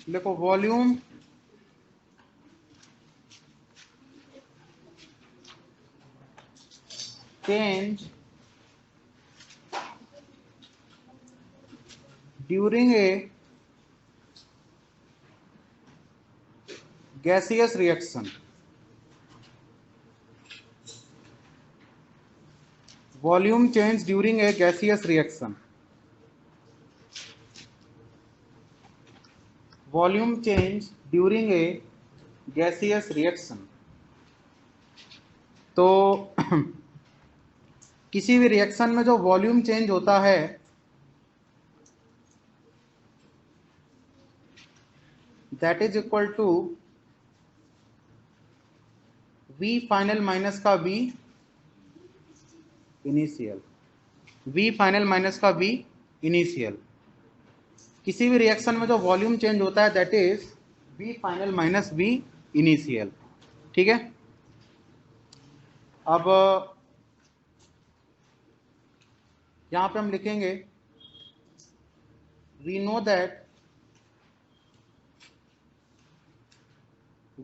देखो volume change during a gaseous reaction. Volume change during a gaseous reaction. Volume change during a gaseous reaction. तो किसी भी reaction में जो volume change होता है that is equal to V final minus का V initial, V final minus का V initial. किसी भी रिएक्शन में जो वॉल्यूम चेंज होता है that is V final minus V initial. ठीक है, अब यहां पे हम लिखेंगे we know that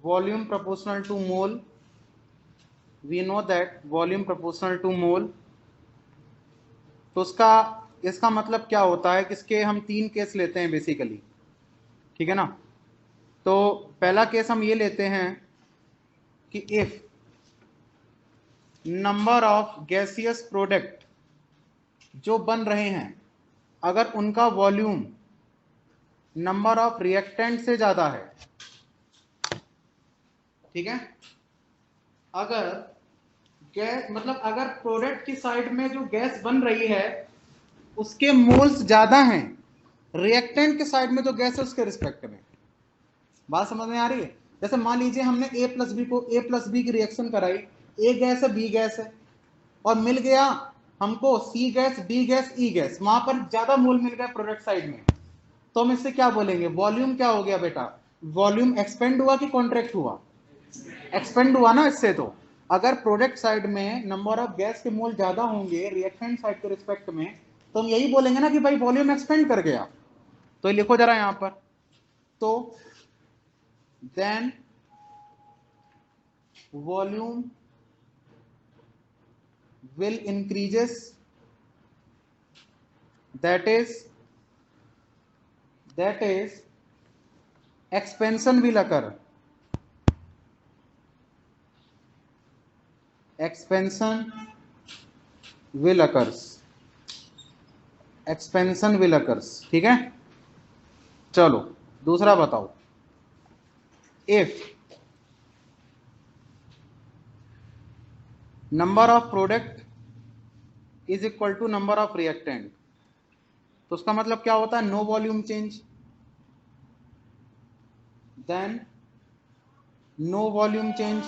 volume proportional to mole, we know that volume proportional to mole. तो इसका मतलब क्या होता है कि इसके हम 3 केस लेते हैं बेसिकली, ठीक है ना। तो पहला केस हम ये लेते हैं कि if number of gaseous product जो बन रहे हैं अगर उनका वॉल्यूम नंबर ऑफ रिएक्टेंट से ज्यादा है, ठीक है, अगर गैस मतलब अगर प्रोडक्ट की साइड में जो गैस बन रही है उसके मोल्स ज्यादा हैं रिएक्टेंट के साइड में जो गैस है उसके रिस्पेक्ट में। बात समझ में आ रही है? जैसे मान लीजिए हमने A प्लस बी की रिएक्शन कराई, A गैस है B गैस है और मिल गया हमको C gas D gas E gas, वहां पर ज्यादा मोल मिल गया प्रोडक्ट साइड में, तो हम इससे क्या बोलेंगे? वॉल्यूम क्या हो गया बेटा? वॉल्यूम एक्सपेंड हुआ कि कॉन्ट्रैक्ट हुआ? एक्सपेंड हुआ ना इससे। तो अगर प्रोडक्ट साइड में नंबर ऑफ गैस के मोल ज्यादा होंगे रिएक्टेंट साइड के रिस्पेक्ट में, तो हम यही बोलेंगे ना कि भाई वॉल्यूम एक्सपेंड कर गया। तो ये लिखो जरा यहां पर, तो then volume will increases, that is expansion will occur, expansion will occurs, expansion will occurs। ठीक है, चलो दूसरा बताओ। if number of product is equal to number of reactant, तो उसका मतलब क्या होता है? No volume change. Then no volume change,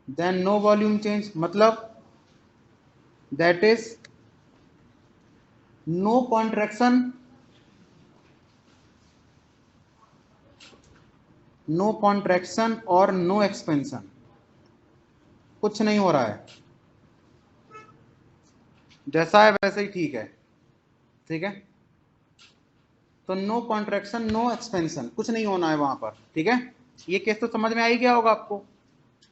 then no volume change मतलब that is no contraction, no contraction और नो एक्सपेंशन, कुछ नहीं हो रहा है, जैसा है वैसे ही ठीक है। ठीक है, तो नो कॉन्ट्रैक्शन नो एक्सपेंशन, कुछ नहीं होना है वहां पर। ठीक है, ये केस तो समझ में आ ही गया होगा आपको।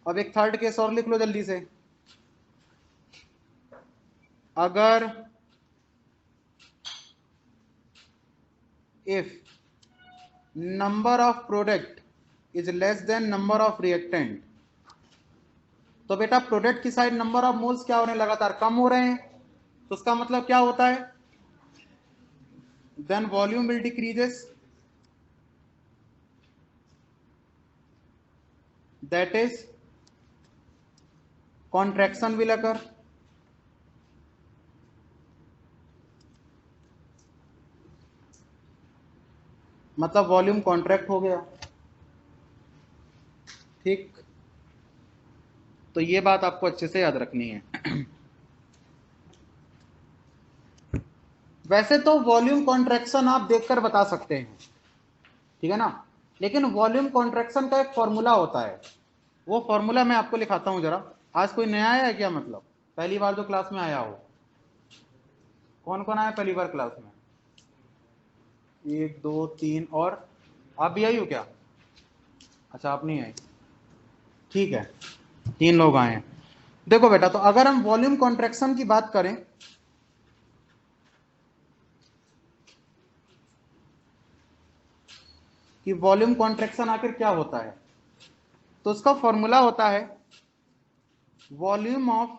अब एक थर्ड केस और लिख लो जल्दी से। अगर if number of product is less than number of reactant, तो बेटा प्रोडक्ट की साइड नंबर ऑफ मोल्स क्या हो रहे हैं? लगातार कम हो रहे हैं। तो उसका मतलब क्या होता है? Then volume will decreases, that is contraction will occur, मतलब वॉल्यूम कॉन्ट्रैक्ट हो गया। ठीक, तो ये बात आपको अच्छे से याद रखनी है। वैसे तो वॉल्यूम कॉन्ट्रैक्शन आप देखकर बता सकते हैं, ठीक है ना, लेकिन वॉल्यूम कॉन्ट्रैक्शन का एक फॉर्मूला होता है, वो फॉर्मूला मैं आपको लिखाता हूं जरा। आज कोई नया आया है क्या? मतलब पहली बार जो क्लास में आया हो? कौन कौन आया पहली बार क्लास में? 1 2 3 और आप भी आई हो क्या? अच्छा आप नहीं आए, ठीक है, 3 लोग आए हैं। देखो बेटा, तो अगर हम वॉल्यूम कॉन्ट्रैक्शन की बात करें कि वॉल्यूम कॉन्ट्रैक्शन आखिर क्या होता है, तो उसका फॉर्मूला होता है volume of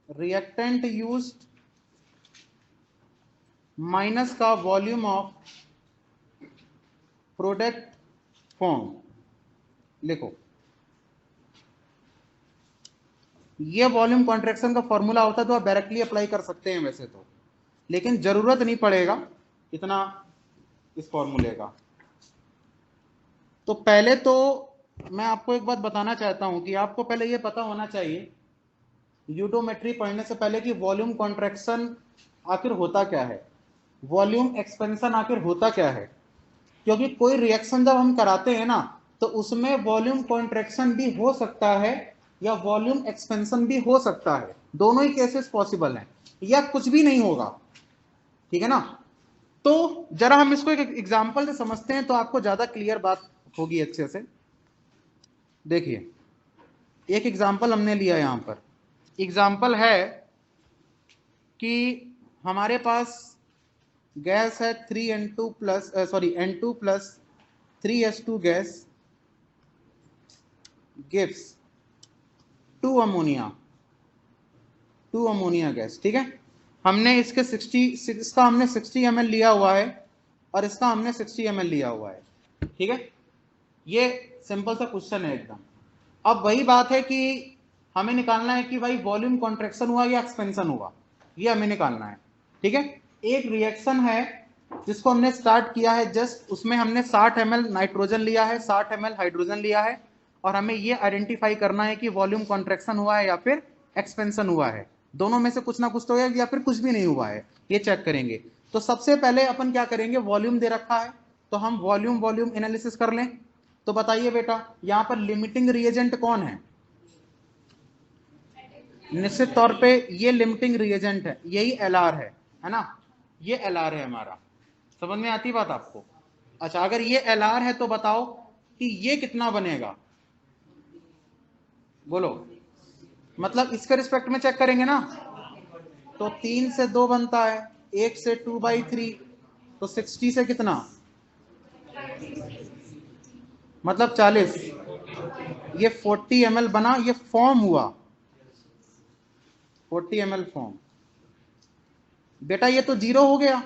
reactant used minus का वॉल्यूम ऑफ प्रोडक्ट फॉर्म। लिखो, ये वॉल्यूम कॉन्ट्रैक्शन का फॉर्मूला होता है, तो आप डायरेक्टली अप्लाई कर सकते हैं वैसे तो, लेकिन जरूरत नहीं पड़ेगा इतना इस फॉर्मूले का। तो पहले तो मैं आपको एक बात बताना चाहता हूं कि आपको पहले ये पता होना चाहिए यूडोमेट्री पढ़ने से पहले कि वॉल्यूम कॉन्ट्रैक्शन आखिर होता क्या है, वॉल्यूम एक्सपेंशन आखिर होता क्या है। क्योंकि कोई रिएक्शन जब हम कराते हैं ना, तो उसमें वॉल्यूम कॉन्ट्रैक्शन भी हो सकता है या वॉल्यूम एक्सपेंशन भी हो सकता है, दोनों ही केसेस पॉसिबल हैं, या कुछ भी नहीं होगा, ठीक है ना। तो जरा हम इसको एक एग्जांपल से समझते हैं तो आपको ज्यादा क्लियर बात होगी अच्छे से। देखिए, एक एग्जांपल हमने लिया यहां पर, एग्जांपल है कि हमारे पास गैस है 3N2 plus N2 plus 3H2 gas gives 2 ammonia gas, ठीक है। हमने इसके 60 इसका हमने 60 ml लिया हुआ है और इसका हमने 60 ml लिया हुआ है, ठीक है। ये सिंपल सा क्वेश्चन है एकदम। अब वही बात है कि हमें निकालना है कि भाई वॉल्यूम कॉन्ट्रैक्शन हुआ या एक्सपेंशन हुआ, ये हमें निकालना है, ठीक है। एक रिएक्शन है जिसको हमने स्टार्ट किया है जस्ट, उसमें हमने 60 ml नाइट्रोजन लिया है, 60 ml हाइड्रोजन लिया है, और हमें ये आइडेंटिफाई करना है कि वॉल्यूम कॉन्ट्रैक्शन हुआ है या फिर एक्सपेंशन हुआ है। दोनों में से कुछ ना कुछ तो है या फिर कुछ भी नहीं हुआ है, ये चेक करेंगे। तो सबसे पहले अपन क्या करेंगे, वॉल्यूम दे रखा है तो हम वॉल्यूम वॉल्यूम एनालिसिस कर लें। तो बताइए बेटा, यहां पर लिमिटिंग रिएजेंट कौन है? निश्चित तौर पे ये लिमिटिंग रिएजेंट है, यही एलआर है ना, ये एलआर है हमारा। समझ में आती बात आपको? अच्छा, अगर ये एलआर है तो बताओ कि ये कितना बनेगा, बोलो। मतलब इसके रिस्पेक्ट में चेक करेंगे ना, तो 3 से 2 बनता है, 1 से 2/3, तो 60 से कितना, मतलब 40, ये 40 ml बना, ये फॉर्म हुआ 40 ml फॉर्म। बेटा ये तो जीरो हो गया,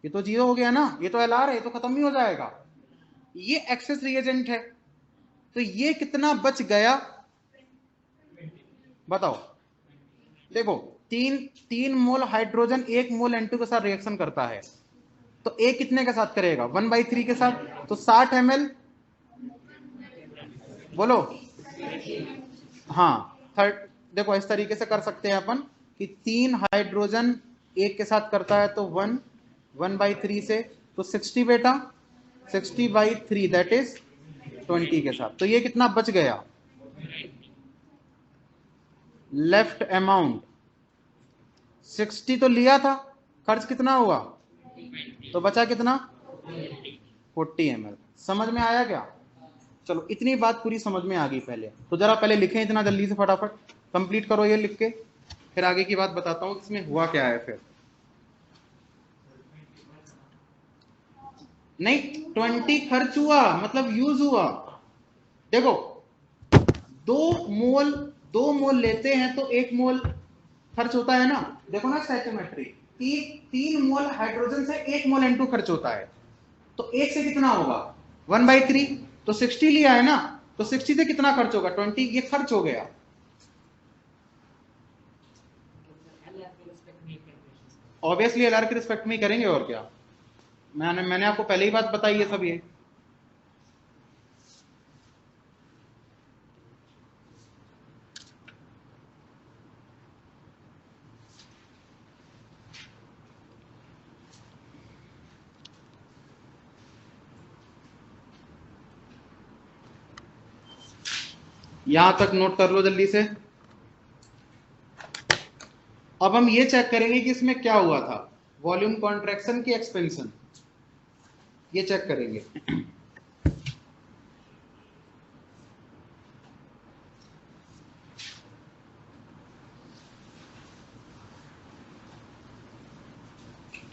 ये तो जीरो हो गया ना, ये तो एलआर है, ये तो खत्म ही हो जाएगा। ये एक्सेस रिएजेंट है, तो ये कितना बच गया बताओ। देखो, 3 मोल हाइड्रोजन 1 मोल N2 के साथ रिएक्शन करता है, तो ए कितने के साथ करेगा, 1/3 के साथ, तो 60 ml, बोलो। हाँ, थर्ड, देखो इस तरीके से कर सकते हैं अपन कि 3 हाइड्रोजन 1 के साथ करता है तो 1/3 से, तो 60 बेटा, 60/3 दैट इज 20 के साथ, तो ये कितना बच गया, लेफ्ट अमाउंट 60 तो लिया था, खर्च कितना हुआ, तो बचा कितना 40 ml। समझ में आया क्या? चलो इतनी बात पूरी समझ में आ गई। पहले तो जरा पहले लिखें इतना जल्दी से, फटाफट कंप्लीट करो ये लिख के, फिर आगे की बात बताता हूं इसमें हुआ क्या है। फिर नहीं, 20 खर्च हुआ मतलब यूज हुआ। देखो, 2 मोल 2 मोल लेते हैं तो 1 मोल खर्च होता है ना, देखो ना स्टैइकियोमेट्री, 3 मोल हाइड्रोजन से 1 मोल N2 खर्च होता है, तो 1 से कितना होगा 1/3, तो 60 लिया है ना, तो 60 से कितना खर्च होगा 20, ये खर्च हो गया। ऑब्वियसली एलआर के रिस्पेक्ट में ही करेंगे, और क्या, मैंने आपको पहले ही बात बताई है सब ये। यहां तक नोट कर लो जल्दी से। अब हम ये चेक करेंगे कि इसमें क्या हुआ था। वॉल्यूम कॉन्ट्रैक्शन की एक्सपेंशन, ये चेक करेंगे।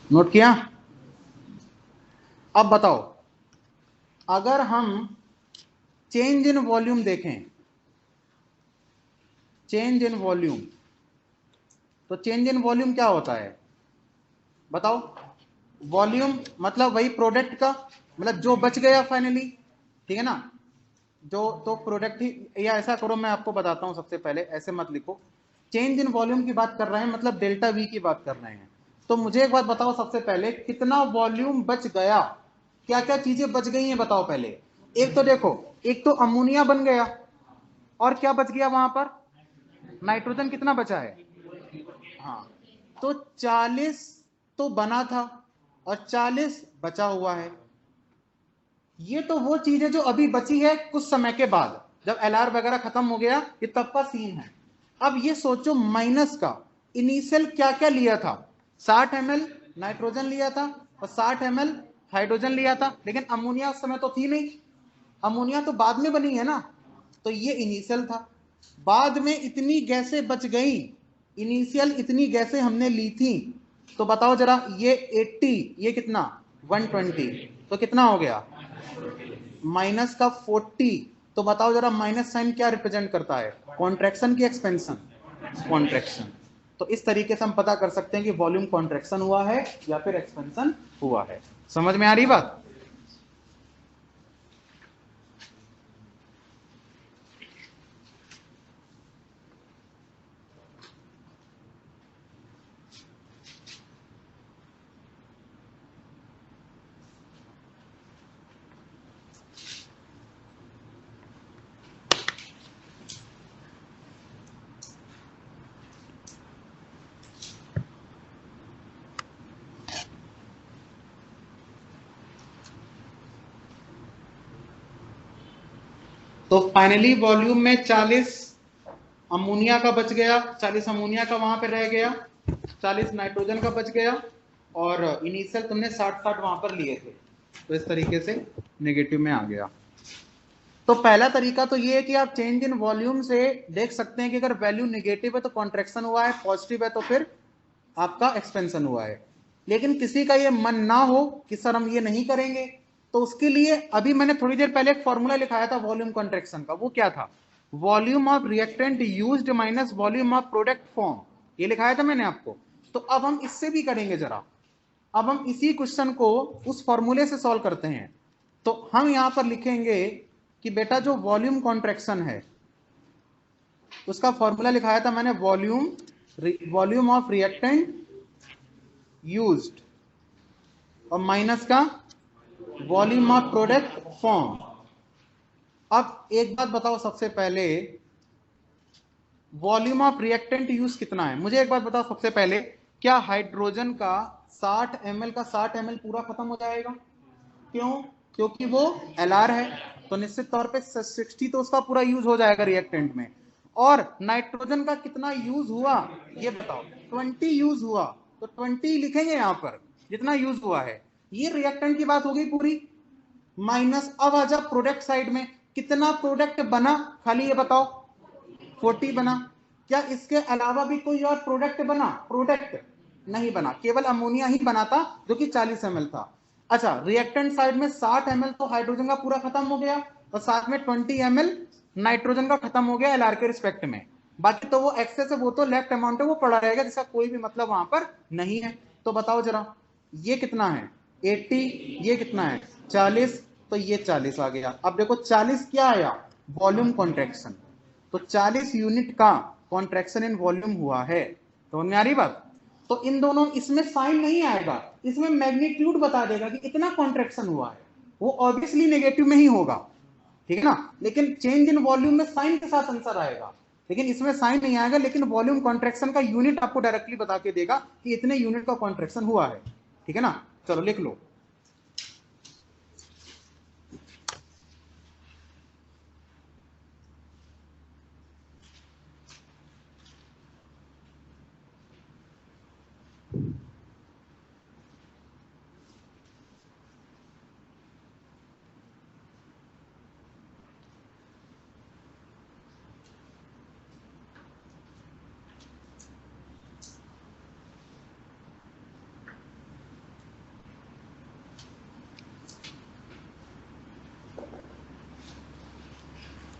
नोट किया? अब बताओ, अगर हम चेंज इन वॉल्यूम देखें, चेंज इन वॉल्यूम, तो चेंज इन वॉल्यूम क्या होता है बताओ? वॉल्यूम मतलब वही प्रोडक्ट का, मतलब जो बच गया फाइनली, ठीक है ना, जो तो प्रोडक्ट ही, या ऐसा करो मैं आपको बताता हूं, सबसे पहले ऐसे मत लिखो, चेंज इन वॉल्यूम की बात कर रहे हैं मतलब डेल्टा वी की बात कर रहे हैं। तो मुझे एक बात बताओ, सबसे पहले कितना वॉल्यूम बच गया, क्या क्या चीजें बच गई हैं बताओ पहले। एक तो देखो, एक तो अमोनिया बन गया, और क्या बच गया वहां पर, नाइट्रोजन कितना बचा है, हाँ, तो 40 तो बना था और 40 बचा हुआ है। ये तो वो चीज है जो अभी बची है कुछ समय के बाद, जब एलआर वगैरह खत्म हो गया, ये तब का सीन है। अब ये सोचो माइनस का इनिशियल क्या क्या लिया था, 60 ml नाइट्रोजन लिया था और 60 ml हाइड्रोजन लिया था, लेकिन अमोनिया उस समय तो थी नहीं, अमोनिया तो बाद में बनी है ना, तो ये इनिशियल था। बाद में इतनी गैसें बच गई, इनिशियल इतनी गैसें हमने ली थी, तो बताओ जरा, ये 80, ये कितना 120, तो कितना हो गया माइनस का 40, तो बताओ जरा माइनस साइन क्या रिप्रेजेंट करता है, कॉन्ट्रैक्शन की एक्सपेंशन, कॉन्ट्रैक्शन। तो इस तरीके से हम पता कर सकते हैं कि वॉल्यूम कॉन्ट्रैक्शन हुआ है या फिर एक्सपेंशन हुआ है। समझ में आ रही बात? तो फाइनली वॉल्यूम में 40 अमोनिया का बच गया, 40 अमोनिया का वहां पे रह गया, 40 नाइट्रोजन का बच गया, और इनिशियल तुमने 60-60 वहां पर लिए थे, तो इस तरीके से नेगेटिव में आ गया। तो पहला तरीका तो ये है कि आप चेंज इन वॉल्यूम से देख सकते हैं कि अगर वैल्यू नेगेटिव है तो कॉन्ट्रैक्शन हुआ है, पॉजिटिव है तो फिर आपका एक्सपेंशन हुआ है। लेकिन किसी का ये मन ना हो कि सर हम ये नहीं करेंगे, तो उसके लिए अभी मैंने थोड़ी देर पहले एक फॉर्मूला लिखाया था वॉल्यूम कॉन्ट्रैक्शन का, वो क्या था, volume of reactant used minus volume of product form, ये लिखाया था मैंने आपको। तो अब हम इससे भी करेंगे जरा, अब हम इसी क्वेश्चन को उस फॉर्मूले से सॉल्व करते हैं। तो हम यहां पर लिखेंगे कि बेटा जो वॉल्यूम कॉन्ट्रैक्शन है उसका फॉर्मूला लिखाया था मैंने, वॉल्यूम ऑफ रिएक्टेंट यूज्ड और माइनस का वॉल्यूम ऑफ प्रोडक्ट फॉर्म। अब एक बात बताओ, सबसे पहले वॉल्यूम ऑफ रिएक्टेंट यूज कितना है, मुझे एक बात बताओ सबसे पहले, क्या हाइड्रोजन का 60 ml का 60 ml पूरा खत्म हो जाएगा? क्यों? क्योंकि वो एलआर है, तो निश्चित तौर पे 60 तो उसका पूरा यूज हो जाएगा रिएक्टेंट में। और नाइट्रोजन का कितना यूज हुआ ये बताओ, 20 यूज हुआ, तो 20 लिखेंगे यहां पर जितना यूज हुआ है। ये रिएक्टेंट की बात हो गई पूरी, माइनस अब आ जा प्रोडक्ट साइड में, कितना प्रोडक्ट बना, खाली ये बताओ 40 बना। क्या इसके अलावा भी कोई और प्रोडक्ट बना? प्रोडक्ट नहीं बना, केवल अमोनिया ही बना था जो कि 40 ml था। अच्छा, रिएक्टेंट साइड में 60 ml तो हाइड्रोजन का पूरा खत्म हो गया, और साथ में 20 ml नाइट्रोजन का खत्म हो गया एलआर के रिस्पेक्ट में। बाकी तो वो एक्सेस है, वो तो लेफ्ट अमाउंट है, वो पड़ा रहेगा जिसका कोई भी मतलब वहां पर नहीं है। तो बताओ जरा, ये कितना है 80, ये कितना है 40, तो ये 40 आ गया। अब देखो 40 क्या आया, वॉल्यूम कॉन्ट्रैक्शन, तो 40 यूनिट का कॉन्ट्रैक्शन इन वॉल्यूम हुआ है। तो समझ में आ रही बात? तो इन दोनों, इसमें साइन नहीं आएगा, इसमें मैग्नीट्यूड बता देगा कि इतना कॉन्ट्रैक्शन हुआ है, वो ऑब्वियसली नेगेटिव में ही होगा, ठीक है ना, लेकिन चेंज इन वॉल्यूम में साइन के साथ आंसर आएगा, लेकिन इसमें साइन नहीं आएगा, लेकिन वॉल्यूम कॉन्ट्रैक्शन का यूनिट आपको डायरेक्टली बता के देगा कि इतने यूनिट का कॉन्ट्रैक्शन हुआ है, ठीक है ना। चलो लिख लो,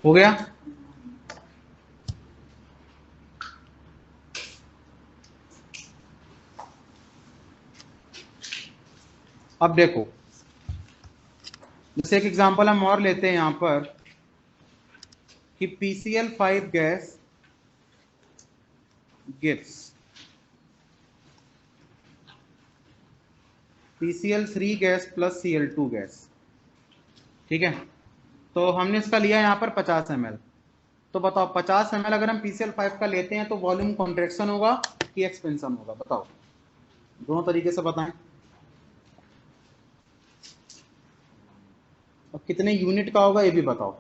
हो गया। अब देखो, जैसे एक एग्जांपल हम और लेते हैं यहां पर कि PCl5 gas gives PCl3 gas plus Cl2 gas. ठीक है, तो हमने इसका लिया यहां पर 50 ml। तो बताओ 50 ml अगर हम PCl5 का लेते हैं तो वॉल्यूम कॉन्ट्रैक्शन होगा कि एक्सपेंशन होगा? बताओ, दोनों तरीके से बताएं। और कितने यूनिट का होगा ये भी बताओ।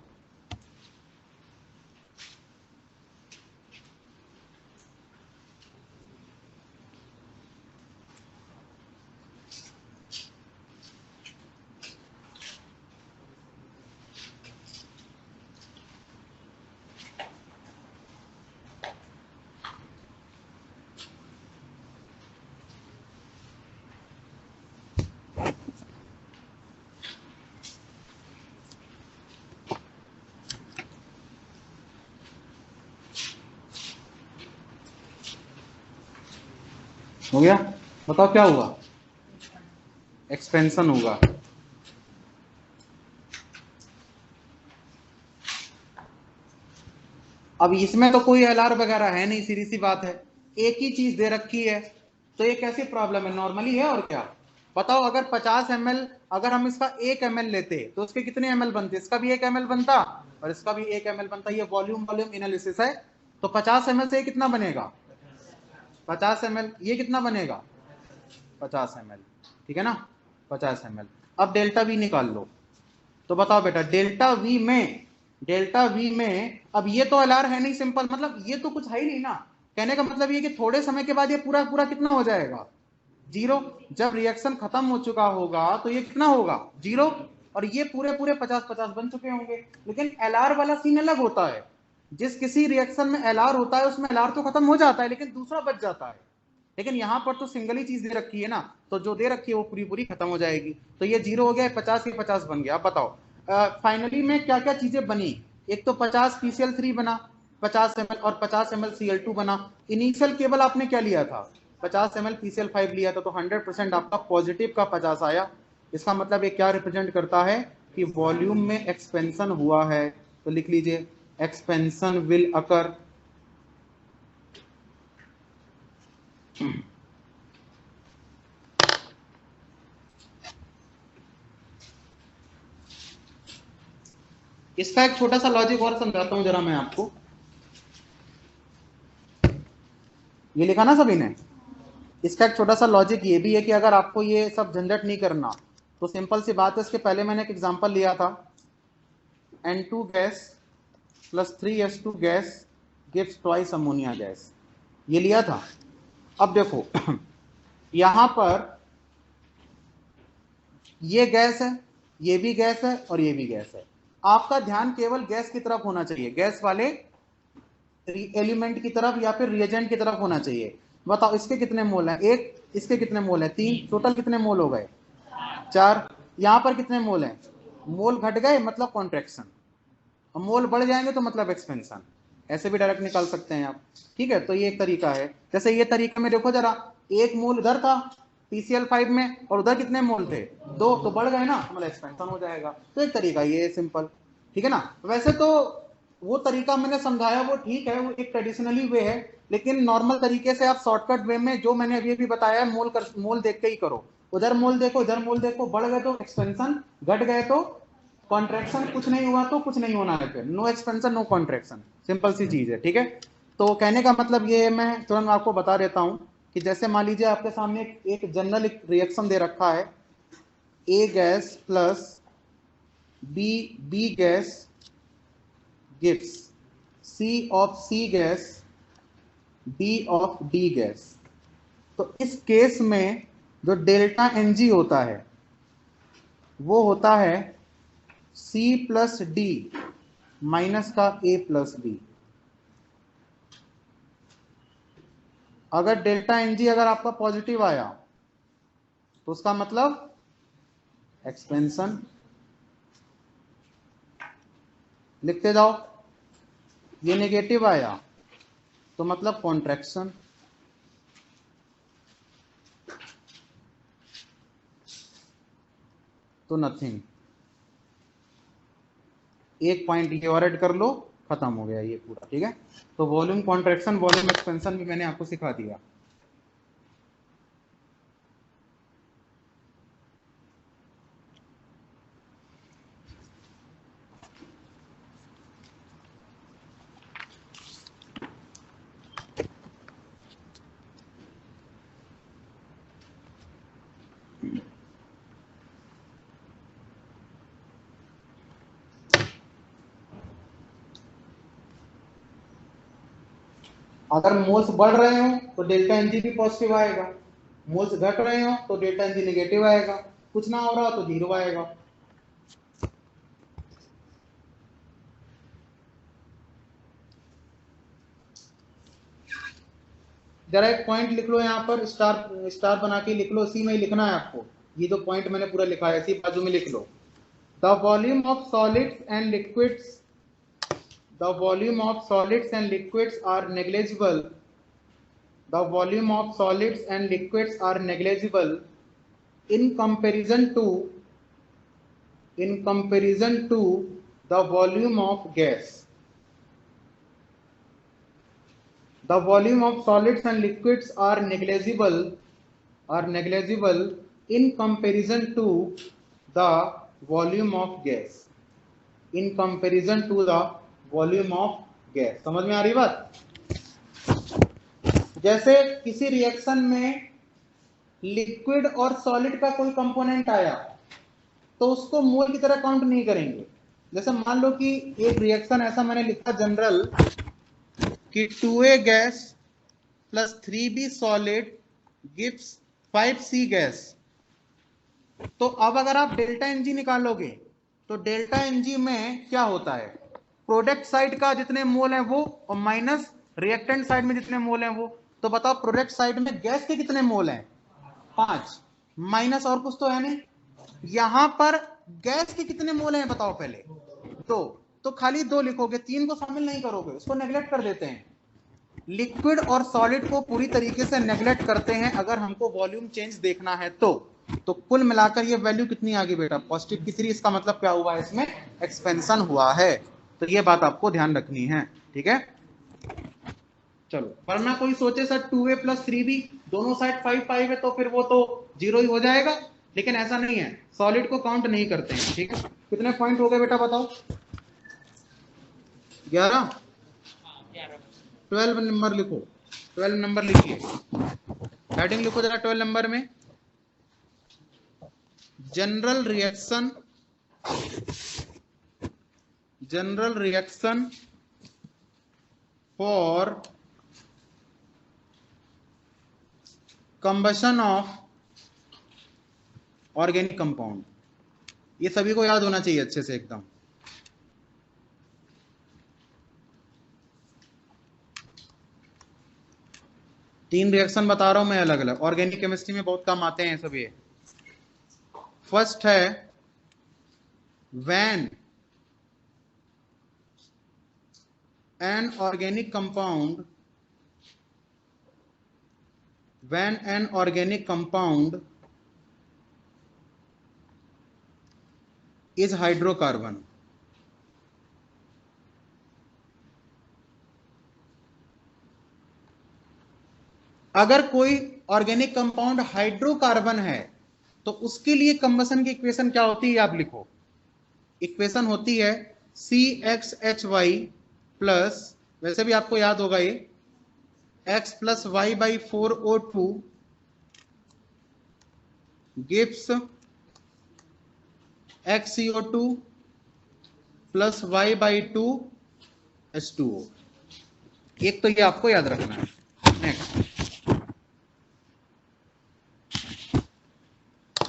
हो गया, बताओ क्या हुआ? एक्सपेंशन होगा। अब इसमें तो कोई एलआर वगैरह है नहीं, सीधी सी बात है, एक ही चीज दे रखी है, तो ये कैसी प्रॉब्लम है? नॉर्मली है और क्या। बताओ, अगर 50 ml अगर हम इसका 1 ml लेते तो उसके कितने ml बनते? इसका भी 1 ml बनता और इसका भी 1 ml बनता। ये वॉल्यूम वॉल्यूम एनालिसिस है। तो 50 ml से कितना बनेगा? 50 ml। ये कितना बनेगा? 50 ml। ठीक है ना, 50 ml। अब डेल्टा वी निकाल लो। तो बताओ बेटा, डेल्टा वी में अब ये तो एलआर है नहीं, सिंपल, मतलब ये तो कुछ है ही नहीं ना। कहने का मतलब ये कि थोड़े समय के बाद ये पूरा पूरा कितना हो जाएगा? जीरो। जब रिएक्शन खत्म हो चुका होगा तो ये कितना होगा? जीरो। और ये पूरे पूरे 50-50 बन चुके होंगे। लेकिन एलआर वाला सीन अलग होता है। जिस किसी रिएक्शन में एलआर होता है उसमें एलआर तो खत्म हो जाता है लेकिन दूसरा बच जाता है। लेकिन यहां पर तो सिंगल ही चीज दे रखी है ना, तो जो दे रखी है वो पूरी पूरी खत्म हो जाएगी। तो ये जीरो हो गया, 50 के 50 बन गया। अब बताओ फाइनली में क्या क्या चीजें बनी। एक तो 50 PCl3 बना, 50 ml, और 50 ml Cl2 बना। इनिशियल केवल आपने क्या लिया था? 50 ml PCl5 लिया था, तो 100% आपका पॉजिटिव का 50 आया। इसका मतलब ये क्या रिप्रेजेंट करता है कि वॉल्यूम में एक्सपेंशन हुआ है। तो लिख लीजिए, एक्सपेंशन विल अकर इसका एक छोटा सा लॉजिक और समझाता हूं जरा मैं आपको। ये लिखा ना सभी ने? इसका एक छोटा सा लॉजिक ये भी है कि अगर आपको ये सब झंझट नहीं करना तो सिंपल सी बात है, इसके पहले मैंने एक एग्जांपल लिया था, N2 gas plus 3H2 gas gives twice ammonia gas, ये लिया था। अब देखो यहां पर ये गैस है, ये भी गैस है और ये भी गैस है। आपका ध्यान केवल गैस की तरफ होना चाहिए, गैस वाले एलिमेंट की तरफ या फिर रिएजेंट की तरफ होना चाहिए। बताओ इसके कितने मोल हैं? एक। इसके कितने मोल हैं? 3। टोटल कितने मोल हो गए? 4। यहां पर कितने मोल हैं? मोल घट गए मतलब कॉन्ट्रैक्शन, और मोल बढ़ जाएंगे तो मतलब एक्सपेंशन। ऐसे भी डायरेक्ट निकाल सकते हैं आप। ठीक है, तो ये एक तरीका है। जैसे ये तरीका में देखो जरा, एक मोल इधर था PCl5 में और उधर कितने मोल थे? 2, तो बढ़ गए ना, मतलब एक्सपेंशन हो जाएगा। तो एक तरीका ये है, सिंपल। ठीक है ना। वैसे तो वो तरीका मैंने समझाया वो ठीक है, वो एक ट्रेडिशनली वे है, लेकिन नॉर्मल तरीके से आप शॉर्टकट वे में जो मैंने अभी अभी बताया है, मोल देख के ही करो। उधर मोल देखो, इधर मोल देखो, बढ़ गए तो एक्सपेंशन, घट गए तो कॉन्ट्रैक्शन, कुछ नहीं हुआ तो कुछ नहीं होना है, फिर no expansion no contraction, simple सी चीज है। ठीक है, तो कहने का मतलब ये मैं तुरंत आपको बता देता हूं कि जैसे मान लीजिए आपके सामने एक जनरल रिएक्शन दे रखा है, A gas plus B gas gives C of C gas D of D gas. तो इस केस में जो डेल्टा एनजी होता है वो होता है C प्लस डी माइनस का A प्लस बी। अगर डेल्टा एनजी अगर आपका पॉजिटिव आया तो उसका मतलब एक्सपेंशन। लिखते जाओ, ये नेगेटिव आया तो मतलब कॉन्ट्रैक्शन, तो नथिंग। एक पॉइंट ये और ऐड कर लो, खत्म हो गया ये पूरा। ठीक है, तो वॉल्यूम कॉन्ट्रैक्शन, वॉल्यूम एक्सपेंशन भी मैंने आपको सिखा दिया। अगर मोल्स बढ़ रहे हो तो डेल्टा एनजी भी पॉजिटिव आएगा, मोल्स घट रहे हो तो डेल्टा एनजी नेगेटिव आएगा, कुछ ना हो रहा तो जीरो आएगा। जरा एक पॉइंट लिख लो यहाँ पर, स्टार स्टार बना के लिख लो, इसी में ही लिखना है आपको। ये जो पॉइंट मैंने पूरा लिखा है इसी बाजू में लिख लो। The volume of solids and liquids, the volume of solids and liquids are negligible, the volume of solids and liquids are negligible in comparison to the volume of gas. The volume of solids and liquids are negligible in comparison to the volume of gas, in comparison to the volume of gas. समझ में आ रही बात? जैसे किसी reaction में liquid और solid का कोई कंपोनेंट आया तो उसको मोल की तरह काउंट नहीं करेंगे। जैसे मान लो कि एक रिएक्शन ऐसा मैंने लिखा जनरल कि 2A gas plus 3B solid gives 5C gas. तो अब अगर आप डेल्टा एनजी निकालोगे तो डेल्टा एनजी में क्या होता है, प्रोडक्ट साइड का जितने मोल हैं वो और माइनस रिएक्टेंट साइड में जितने मोल हैं वो। तो बताओ प्रोडक्ट साइड में गैस के कितने मोल हैं? 5, माइनस और कुछ तो है नहीं। यहां पर गैस के कितने मोल हैं बताओ पहले? 2, तो खाली 2 लिखोगे, 3 को शामिल नहीं करोगे, उसको नेग्लेक्ट कर देते हैं। लिक्विड और सॉलिड को पूरी तरीके से नेग्लेक्ट करते हैं अगर हमको वॉल्यूम चेंज देखना है तो कुल मिलाकर ये वैल्यू कितनी आ गई बेटा? पॉजिटिव की 3। इसका मतलब क्या हुआ है, इसमें एक्सपेंशन हुआ है। तो ये बात आपको ध्यान रखनी है। ठीक है, चलो। वरना कोई सोचे सर 2A प्लस 3B दोनों साइड 5 है तो फिर वो तो जीरो ही हो जाएगा, लेकिन ऐसा नहीं है, सॉलिड को काउंट नहीं करते हैं। ठीक है, कितने पॉइंट हो गए बेटा बताओ? 11। 12 नंबर लिखो, 12 नंबर लिखिए, हेडिंग लिखो जरा 12 नंबर में, general reaction for combustion of organic compound. ये सभी को याद होना चाहिए अच्छे से एकदम। तीन रिएक्शन बता रहा हूं मैं अलग अलग, ऑर्गेनिक केमिस्ट्री में बहुत काम आते हैं सब ये। फर्स्ट है when an organic compound is hydrocarbon, अगर कोई ऑर्गेनिक कंपाउंड हाइड्रोकार्बन है तो उसके लिए कंबशन की इक्वेशन क्या होती है आप लिखो। इक्वेशन होती है CXHY प्लस, वैसे भी आपको याद होगा ये, X plus Y by 4O2 gives XCO2 plus Y by 2 H2O। एक तो ये आपको याद रखना है। नेक्स्ट,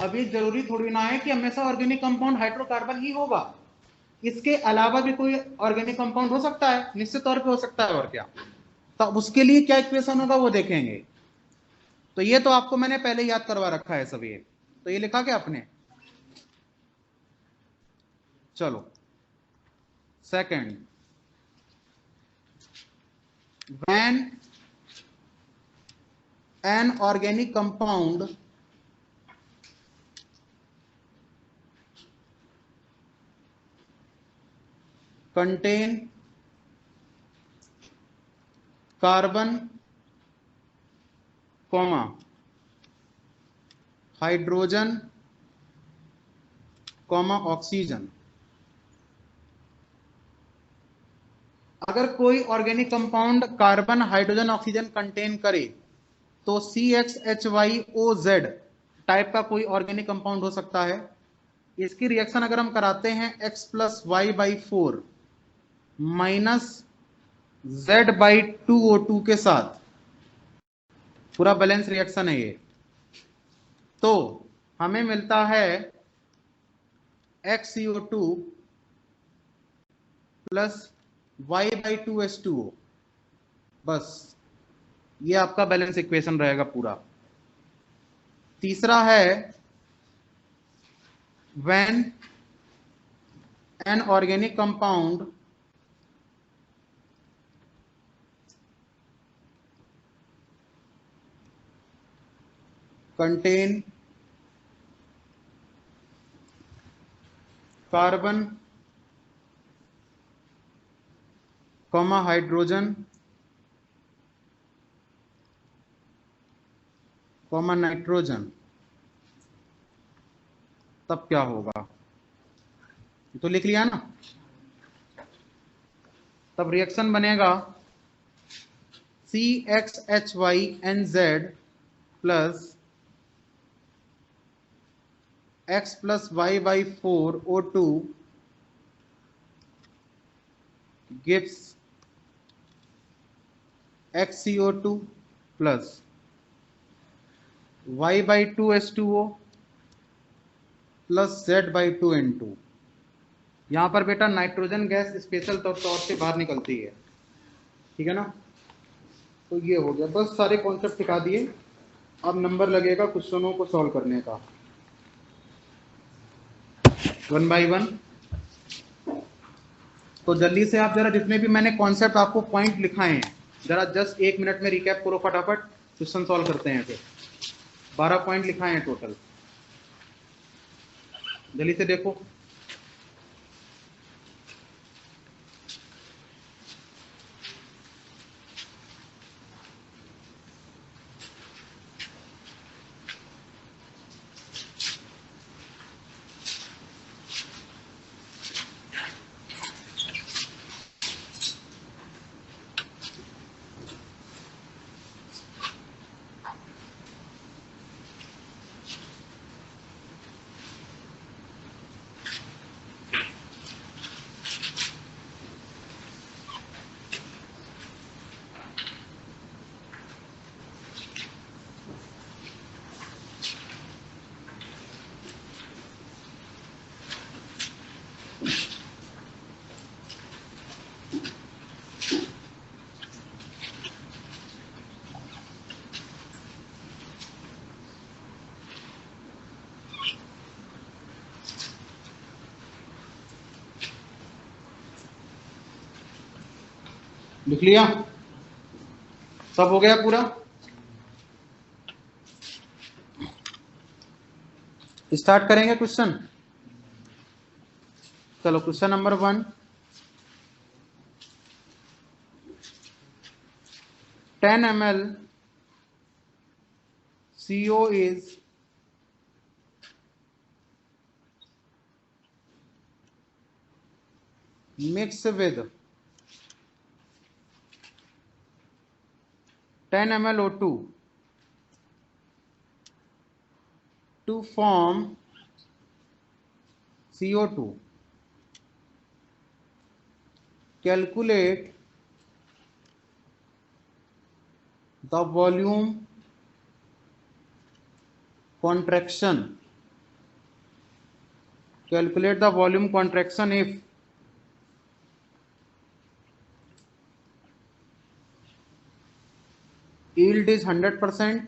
अब ये जरूरी थोड़ी ना है कि हमेशा ऑर्गेनिक कंपाउंड हाइड्रोकार्बन ही होगा, इसके अलावा भी कोई ऑर्गेनिक कंपाउंड हो सकता है, निश्चित तौर पे हो सकता है। और क्या, तो उसके लिए क्या इक्वेशन होगा वो देखेंगे। तो ये तो आपको मैंने पहले याद करवा रखा है सब ये, तो ये लिखा क्या आपने? चलो second, when an organic compound contain carbon, hydrogen, oxygen. अगर कोई organic compound carbon, hydrogen, oxygen contain करे तो CXHYOZ टाइप का कोई ऑर्गेनिक कंपाउंड हो सकता है। इसकी रिएक्शन अगर हम कराते हैं X plus Y by 4 minus Z/2O2 के साथ, पूरा बैलेंस रिएक्शन है ये, तो हमें मिलता है XCO2 प्लस Y/2H2O। बस ये आपका बैलेंस इक्वेशन रहेगा पूरा। तीसरा है when an organic compound contain carbon, hydrogen, nitrogen, तब क्या होगा, तो लिख लिया ना। तब रिएक्शन बनेगा CXHYNZ plus X plus Y by 4 O2 gives XCO2 plus Y/2H2O plus Z/2N2। यहां पर बेटा नाइट्रोजन गैस स्पेशल तौर से बाहर निकलती है, ठीक है ना। तो ये हो गया, बस सारे कॉन्सेप्ट सिखा दिए। अब नंबर लगेगा क्वेश्चनों को सॉल्व करने का, 1 बाई 1। तो जल्दी से आप जरा जितने भी मैंने कॉन्सेप्ट आपको पॉइंट लिखाए हैं, जरा जस्ट 1 मिनट में रिकैप करो फटाफट, क्वेश्चन सॉल्व करते हैं। फिर 12 पॉइंट लिखाए हैं टोटल, जल्दी से देखो। लिख लिया, सब हो गया पूरा। स्टार्ट करेंगे क्वेश्चन। चलो question number 1, 10 ml CO is mixed with 10 ml O2 to form CO2. Calculate the volume contraction. Calculate the volume contraction if yield is 100%,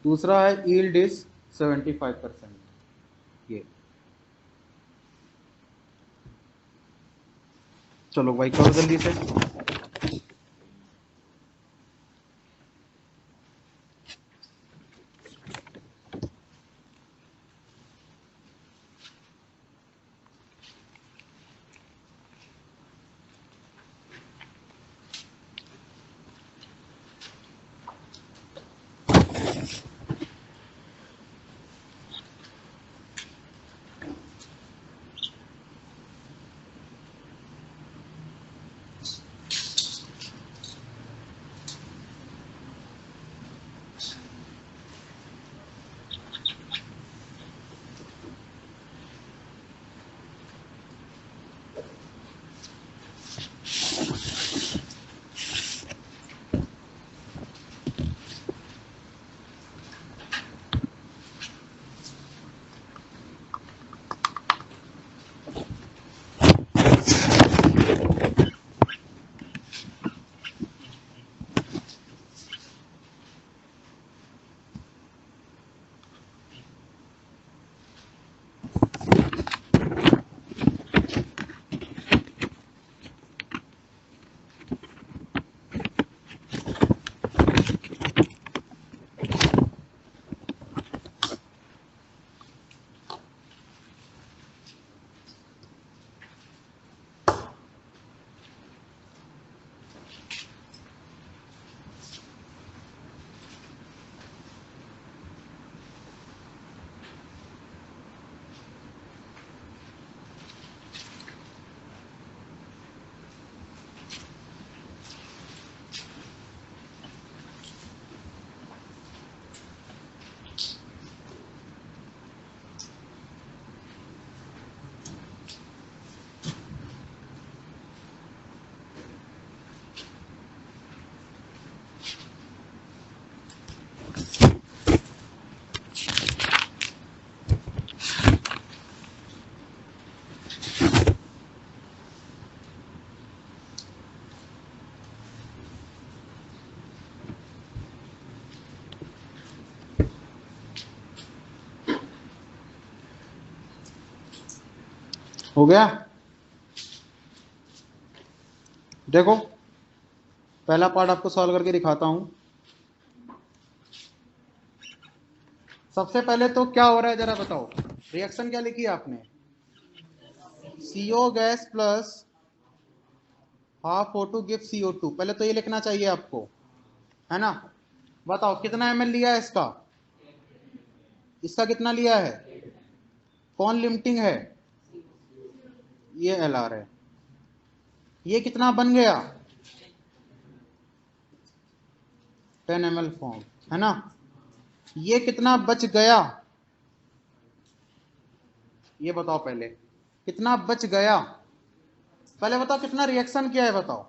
दूसरा है yield is 75%। ये चलो भाई करो जल्दी से। हो गया? देखो पहला पार्ट आपको सॉल्व करके दिखाता हूं। सबसे पहले तो क्या हो रहा है जरा बताओ। रिएक्शन क्या लिखी है आपने? CO gas plus half O2 give CO2। पहले तो ये लिखना चाहिए आपको, है ना। बताओ कितना ml लिया है इसका? इसका कितना लिया है? कौन लिमिटिंग है? ये LR है। ये कितना बन गया? 10 ml फॉर्म, है ना। ये कितना बच गया? ये बताओ पहले कितना बच गया। पहले बताओ कितना रिएक्शन किया है बताओ।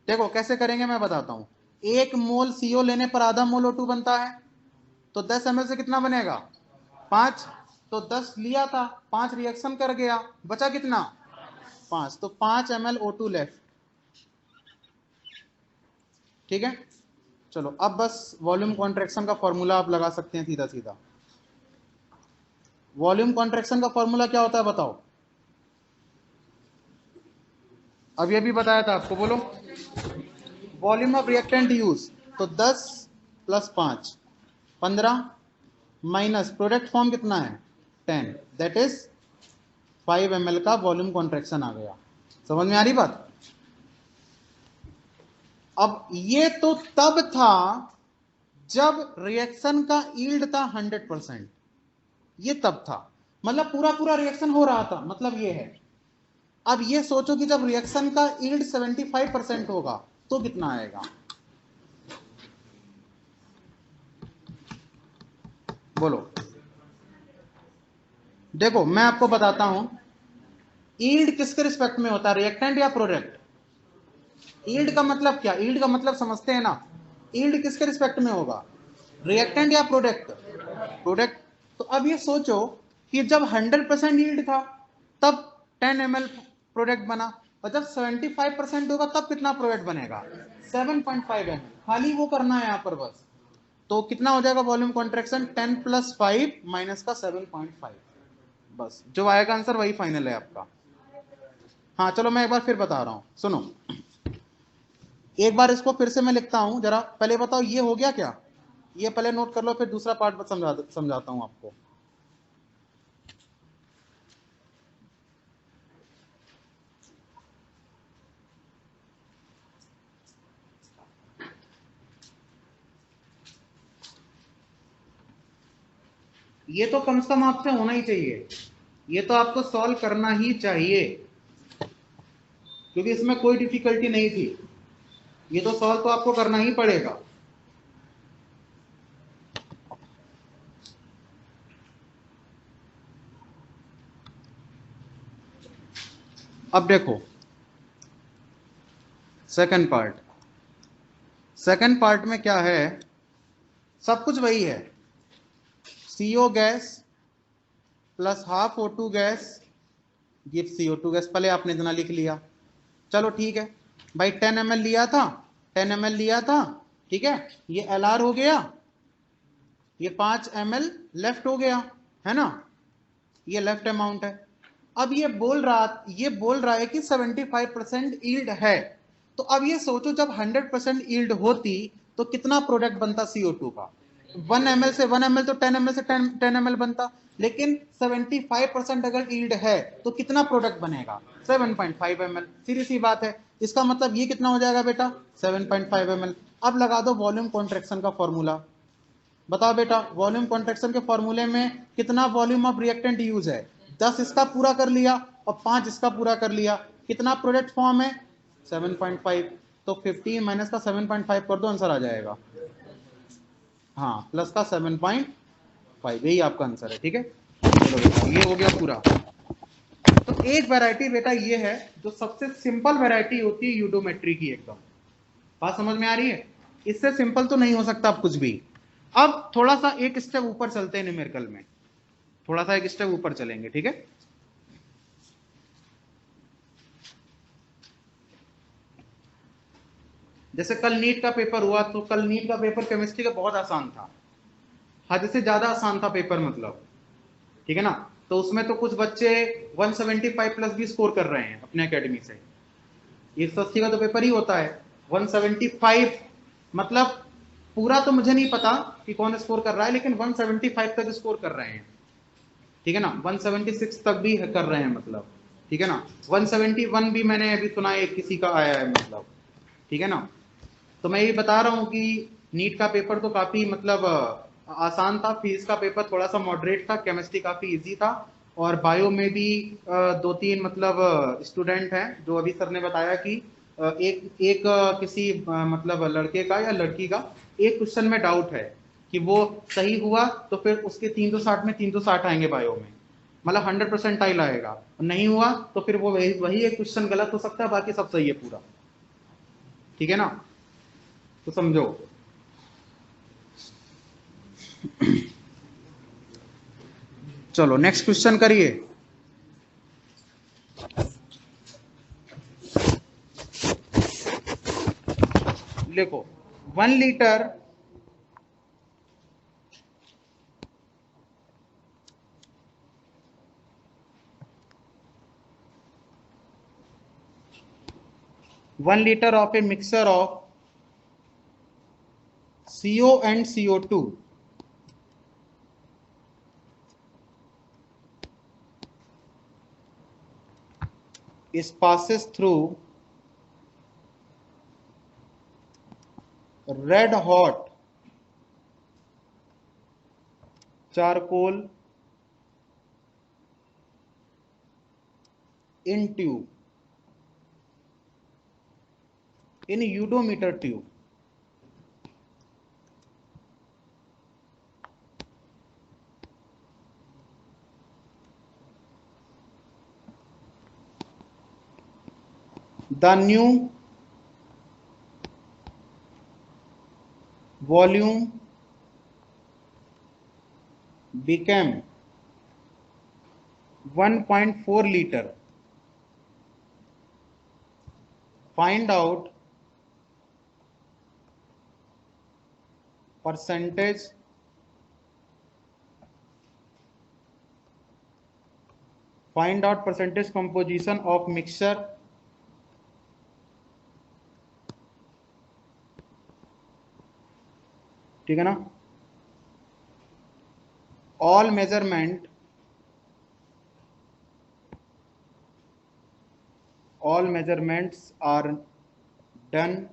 देखो कैसे करेंगे मैं बताता हूं। 1 मोल CO लेने पर आधा मोल O2 बनता है, तो 10 ml से कितना बनेगा? 5। तो 10 लिया था, 5 रिएक्शन कर गया, बचा कितना? 5। तो 5 ml O2 लेफ्ट। ठीक है, चलो अब बस वॉल्यूम कॉन्ट्रैक्शन का फॉर्मूला आप लगा सकते हैं सीधा सीधा। वॉल्यूम कॉन्ट्रैक्शन का फॉर्मूला क्या होता है बताओ। अब ये भी बताया था आपको, बोलो। वॉल्यूम ऑफ रिएक्टेंट यूज, तो 10 प्लस 5 15 माइनस प्रोडक्ट फॉर्म कितना है 10, दैट इज 5 ml का वॉल्यूम कॉन्ट्रैक्शन आ गया। समझ में आ रही बात? अब ये तो तब था जब रिएक्शन का यील्ड था 100%। ये तब था, मतलब पूरा पूरा रिएक्शन हो रहा था, मतलब ये है। अब ये सोचो कि जब रिएक्शन का यील्ड 75% होगा तो कितना आएगा? बोलो। देखो मैं आपको बताता हूं, यील्ड किसके रिस्पेक्ट में होता है, रिएक्टेंट या प्रोडक्ट? यील्ड का मतलब क्या? यील्ड का मतलब समझते हैं ना। यील्ड किसके रिस्पेक्ट में होगा, रिएक्टेंट या प्रोडक्ट? प्रोडक्ट। तो अब ये सोचो कि जब 100% यील्ड था तब 10 ml प्रोडक्ट बना, और जब 75% होगा तब कितना प्रोडक्ट बनेगा? 7.5 ml। खाली वो करना है यहां पर बस। तो कितना हो जाएगा वॉल्यूम कॉन्ट्रैक्शन, 10 + 5 माइनस का 7.5। बस जो आएगा आंसर वही फाइनल है आपका। हाँ चलो मैं एक बार फिर बता रहा हूँ, सुनो एक बार इसको फिर से मैं लिखता हूं, जरा पहले बताओ ये हो गया क्या, ये पहले नोट कर लो, फिर दूसरा पार्ट समझाता हूं आपको। ये तो कम से कम आपसे होना ही चाहिए, ये तो आपको सॉल्व करना ही चाहिए, क्योंकि इसमें कोई डिफिकल्टी नहीं थी, ये तो सॉल्व तो आपको करना ही पड़ेगा। अब देखो सेकंड पार्ट में क्या है, सब कुछ वही है, CO gas plus half O2 gas give CO2 gas, पहले आपने इतना लिख लिया, चलो ठीक है भाई, 10 ml लिया था, 10 ml लिया था, ठीक है, ये LR हो गया, ये 5 ml लेफ्ट हो गया, है ना, ये लेफ्ट अमाउंट है। अब ये बोल रहा है कि 75% ईल्ड है, तो अब ये सोचो जब 100% ईल्ड होती तो कितना प्रोडक्ट बनता CO2 का, 1 ml से 1 ml, तो 10 ml से 10 ml बनता, लेकिन 75% अगर ईल्ड है तो कितना प्रोडक्ट बनेगा, 7.5 ml, सीधी सी बात है, इसका मतलब ये कितना हो जाएगा बेटा, 7.5 ml। अब लगा दो वॉल्यूम कॉन्ट्रैक्शन का फॉर्मूला, बताओ बेटा वॉल्यूम कॉन्ट्रैक्शन के फॉर्मूले में कितना वॉल्यूम ऑफ रिएक्टेंट यूज है, 10 इसका पूरा कर लिया और 5 इसका पूरा कर लिया, कितना प्रोडक्ट फॉर्म है, 7.5, तो 15 माइनस का 7.5 कर दो, आंसर आ जाएगा, हाँ प्लस का 7.5, यही आपका आंसर है, ठीक है। चलो बेटा ये हो गया पूरा। तो एक वैरायटी बेटा ये है जो सबसे सिंपल वैरायटी होती है यूडोमेट्री की, एकदम बात समझ में आ रही है, इससे सिंपल तो नहीं हो सकता आप कुछ भी। अब थोड़ा सा एक स्टेप ऊपर चलते हैं न्यूमेरिकल में, थोड़ा सा एक स्टेप ऊपर चलेंगे, ठीक है। जैसे कल नीट का पेपर हुआ, तो कल नीट का पेपर केमिस्ट्री का बहुत आसान था, हद से ज्यादा आसान था पेपर, मतलब ठीक है ना, तो उसमें तो कुछ बच्चे 175 प्लस भी स्कोर कर रहे हैं अपने एकेडमी से, 180 का तो पेपर ही होता है, 175 मतलब पूरा तो मुझे नहीं पता कि कौन स्कोर कर रहा है, लेकिन 175 तक स्कोर कर रहे हैं, ठीक है ना, 176 तक भी कर रहे हैं, मतलब ठीक है ना, 171 भी मैंने अभी सुना है किसी का आया है, मतलब ठीक है ना। तो मैं ये बता रहा हूँ कि नीट का पेपर तो काफी मतलब आसान था, फिजिक्स का पेपर थोड़ा सा मॉडरेट था, केमिस्ट्री काफी इजी था, और बायो में भी 2-3 मतलब स्टूडेंट हैं, जो अभी सर ने बताया कि एक एक किसी मतलब लड़के का या लड़की का एक क्वेश्चन में डाउट है कि वो सही हुआ तो फिर उसके 360 में 360 आएंगे बायो में, मतलब 100% आएगा, नहीं हुआ तो फिर वो वही एक क्वेश्चन गलत हो सकता है, बाकी सब सही है पूरा, ठीक है ना, तो समझो। चलो नेक्स्ट क्वेश्चन करिए। देखो 1 litre 1 litre of a mixture of CO and CO2 is passes through red hot charcoal in tube, in eudometer tube. The new volume became 1.4 liter. Find out percentage find out percentage composition of mixture ठीक है ना। All measurements are done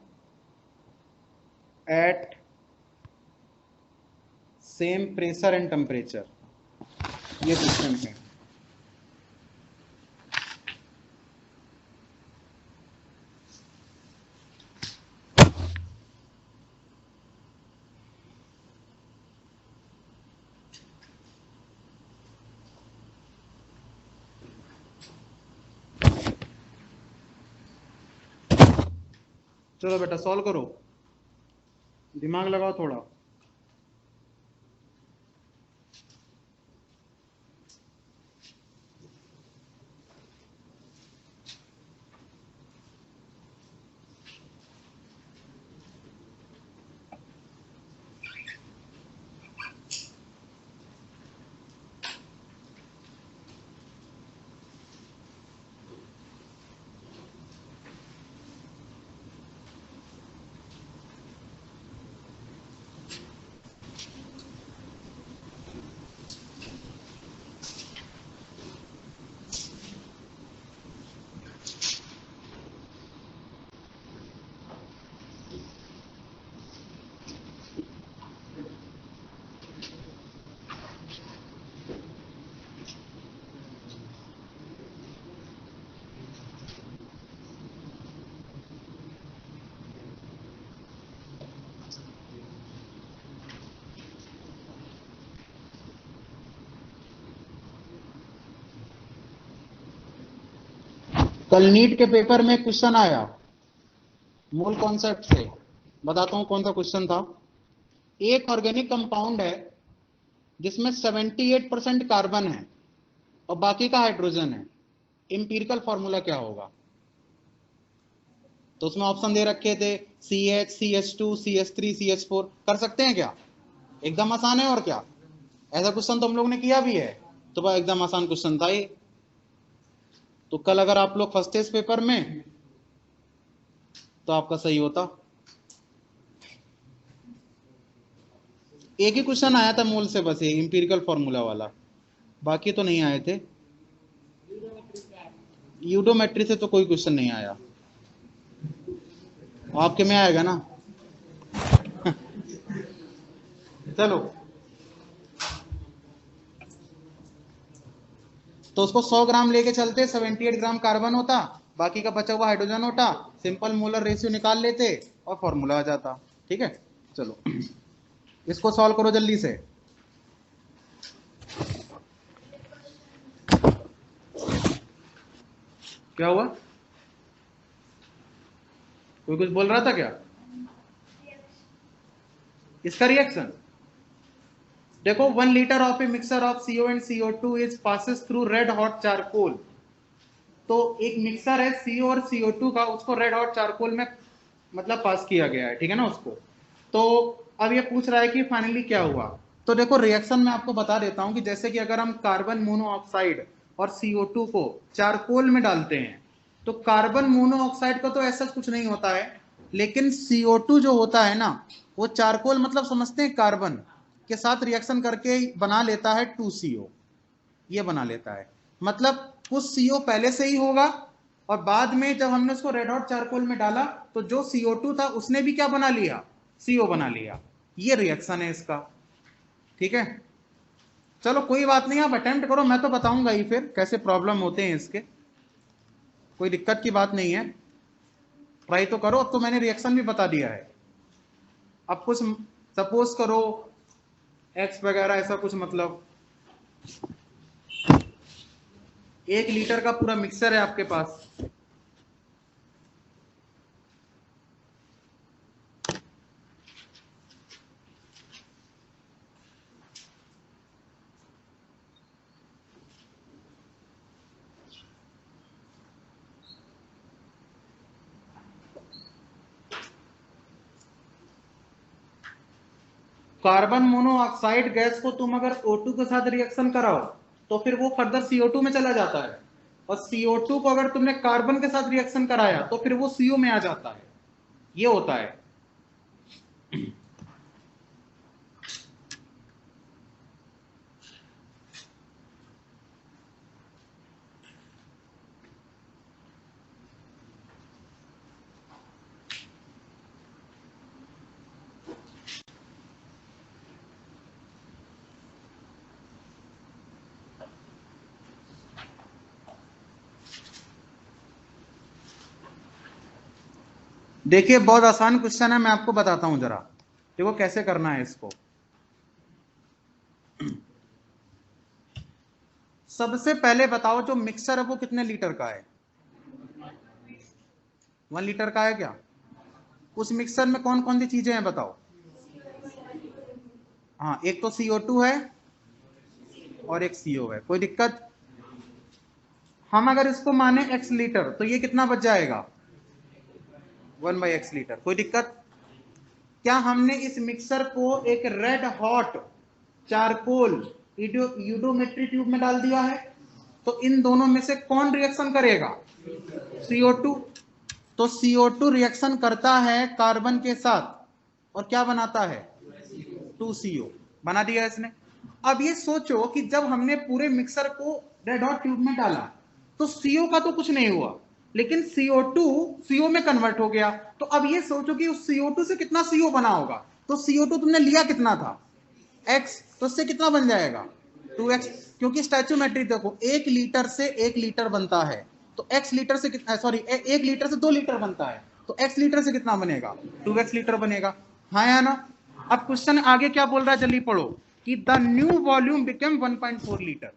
at same pressure and temperature, ये question है। चलो बेटा solve करो, दिमाग लगाओ थोड़ा। कल नीट के पेपर में क्वेश्चन आया मूल कॉन्सेप्ट से, बताता हूं कौन सा क्वेश्चन था। एक ऑर्गेनिक कंपाउंड है जिसमें 78% कार्बन है और बाकी का हाइड्रोजन है, इंपीरिकल फॉर्मूला क्या होगा। तो उसमें ऑप्शन दे रखे थे CH, CH2, CH3, CH4। कर सकते हैं क्या? एकदम आसान है। और क्या, ऐसा क्वेश्चन तो हम लोग ने किया भी है, तो भाई एकदम आसान क्वेश्चन था ये। तो कल अगर आप लोग फर्स्ट टेस्ट पेपर में तो आपका सही होता। एक ही क्वेश्चन आया था मोल से, बस ये इंपीरिकल फॉर्मूला वाला, बाकी तो नहीं आए थे। यूडोमेट्री से तो कोई क्वेश्चन नहीं आया, आपके में आएगा ना। चलो, तो उसको 100 ग्राम लेके चलते, 78 ग्राम कार्बन होता, बाकी का बचा हुआ हाइड्रोजन होता, सिंपल मोलर रेशियो निकाल लेते और फॉर्मूला आ जाता। ठीक है, चलो इसको सॉल्व करो जल्दी से। क्या हुआ, कोई कुछ बोल रहा था क्या? इसका रिएक्शन देखो, 1 litre of A mixer of CO and CO2 is passes through red hot charcoal. तो एक मिक्सर है CO और CO2 का, उसको रेड हॉट चारकोल में मतलब पास किया गया है, ठीक है ना उसको। तो अब ये पूछ रहा है कि फाइनली क्या हुआ। तो देखो रिएक्शन में आपको बता देता हूं कि जैसे कि अगर हम कार्बन मोनोऑक्साइड और CO2 को चारकोल में डालते हैं, तो कार्बन मोनोऑक्साइड का तो ऐसा कुछ नहीं होता है, लेकिन CO2 जो होता है ना, वो चारकोल मतलब समझते हैं कार्बन के साथ रिएक्शन करके बना लेता है 2CO, ये बना लेता है। मतलब कुछ CO पहले से ही होगा और बाद में जब हमने उसको रेड हॉट चारकोल में डाला तो जो CO2 था उसने भी क्या बना लिया, CO बना लिया। ये रिएक्शन है इसका। ठीक है, चलो कोई बात नहीं, आप अटेम्प्ट करो, मैं तो बताऊंगा ही फिर कैसे प्रॉब्लम होते हैं इसके, कोई दिक्कत की बात नहीं है। ट्राई तो करो, अब तो मैंने रिएक्शन भी बता दिया है। अब कुछ सपोज करो एक्स वगैरह ऐसा कुछ, मतलब 1 लीटर का पूरा मिक्सर है आपके पास, कार्बन मोनोऑक्साइड गैस को तुम अगर O2 के साथ रिएक्शन कराओ तो फिर वो फर्दर CO2 में चला जाता है, और CO2 को अगर तुमने कार्बन के साथ रिएक्शन कराया तो फिर वो CO में आ जाता है। ये होता है। देखिए बहुत आसान क्वेश्चन है, मैं आपको बताता हूं जरा, देखो कैसे करना है इसको। सबसे पहले बताओ जो मिक्सर है वो कितने लीटर का है? 1 लीटर का है क्या? उस मिक्सर में कौन कौन सी चीजें हैं बताओ? हाँ, एक तो CO2 है और एक CO है, कोई दिक्कत? हम अगर इसको माने x लीटर तो ये कितना बच जाएगा? 1/x लीटर, कोई दिक्कत? क्या हमने इस मिक्सर को एक रेड हॉट चारकोल यूडोमेट्री ट्यूब में डाल दिया है, तो इन दोनों में से कौन रिएक्शन करेगा? CO2। तो CO2 रिएक्शन करता है कार्बन के साथ और क्या बनाता है? 2CO बना दिया इसने। अब ये सोचो कि जब हमने पूरे मिक्सर को रेड हॉट ट्यूब में डाला तो CO का तो कुछ नहीं हुआ, लेकिन CO2 CO में कन्वर्ट हो गया। तो अब ये सोचो कि उस CO2 से कितना CO बना होगा। तो CO2 तुमने लिया कितना था? X, तो उससे कितना बन जाएगा? 2x, क्योंकि स्टैच्यूमेट्री देखो 1 लीटर से 1 लीटर बनता है, तो x लीटर से कितना, सॉरी 1 लीटर से 2 लीटर बनता है, तो x लीटर से कितना बनेगा? 2x लीटर बनेगा। हाँ या ना? अब क्वेश्चन आगे क्या बोल रहा है, जल्दी पढ़ो, कि the new volume become 1.4 litre.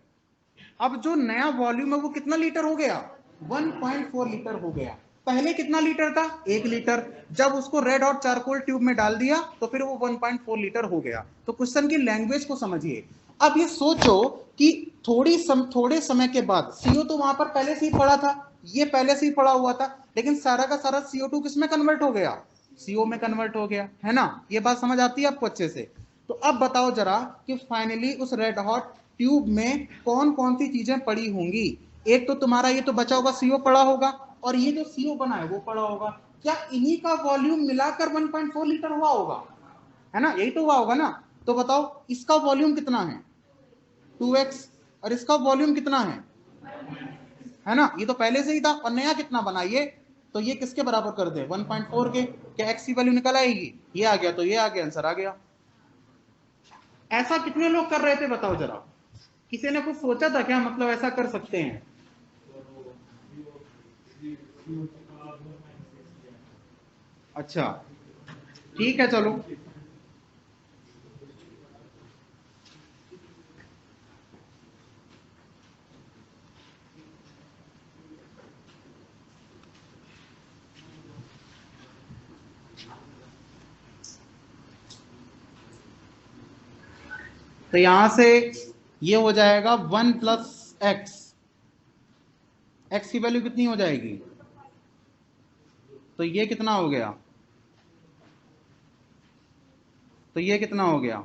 अब जो नया वॉल्यूम है वो कितना लीटर हो गया? 1.4 लीटर हो गया। पहले कितना लीटर था? 1 लीटर। जब उसको रेड हॉट चारकोल ट्यूब में डाल दिया तो फिर वो 1.4 लीटर हो गया। तो क्वेश्चन की लैंग्वेज को समझिए। अब ये सोचो कि थोड़े समय के बाद CO तो वहां पर पहले से ही पड़ा था, ये पहले से ही पड़ा हुआ था, लेकिन सारा का सारा CO2 किस में कन्वर्ट हो गया? CO में कन्वर्ट हो गया, है ना? ये बात समझ आती है आपको अच्छे से? तो अब बताओ जरा कि फाइनली उस रेड हॉट ट्यूब में कौन कौन सी चीजें पड़ी होंगी। एक तो तुम्हारा ये तो बचा होगा CO पड़ा होगा, और ये जो CO बना है वो पड़ा होगा। क्या इन्हीं का वॉल्यूम मिलाकर 1.4 लीटर हुआ होगा? है ना, यही तो हुआ होगा ना? तो बताओ इसका वॉल्यूम कितना है? 2x। और इसका वॉल्यूम कितना है ना? ये तो पहले से ही था, और नया कितना बना ये? तो ये किसके बराबर कर दे? 1.4 के। क्या x की वैल्यू निकल आएगी? ये आ गया, तो ये आ गया, आंसर आ गया। ऐसा कितने लोग कर रहे थे बताओ जरा? किसी ने कुछ सोचा था क्या, मतलब ऐसा कर सकते हैं? अच्छा ठीक है, चलो। तो यहां से ये हो जाएगा 1 + x। x की वैल्यू कितनी हो जाएगी? तो ये कितना हो गया? तो ये कितना हो गया?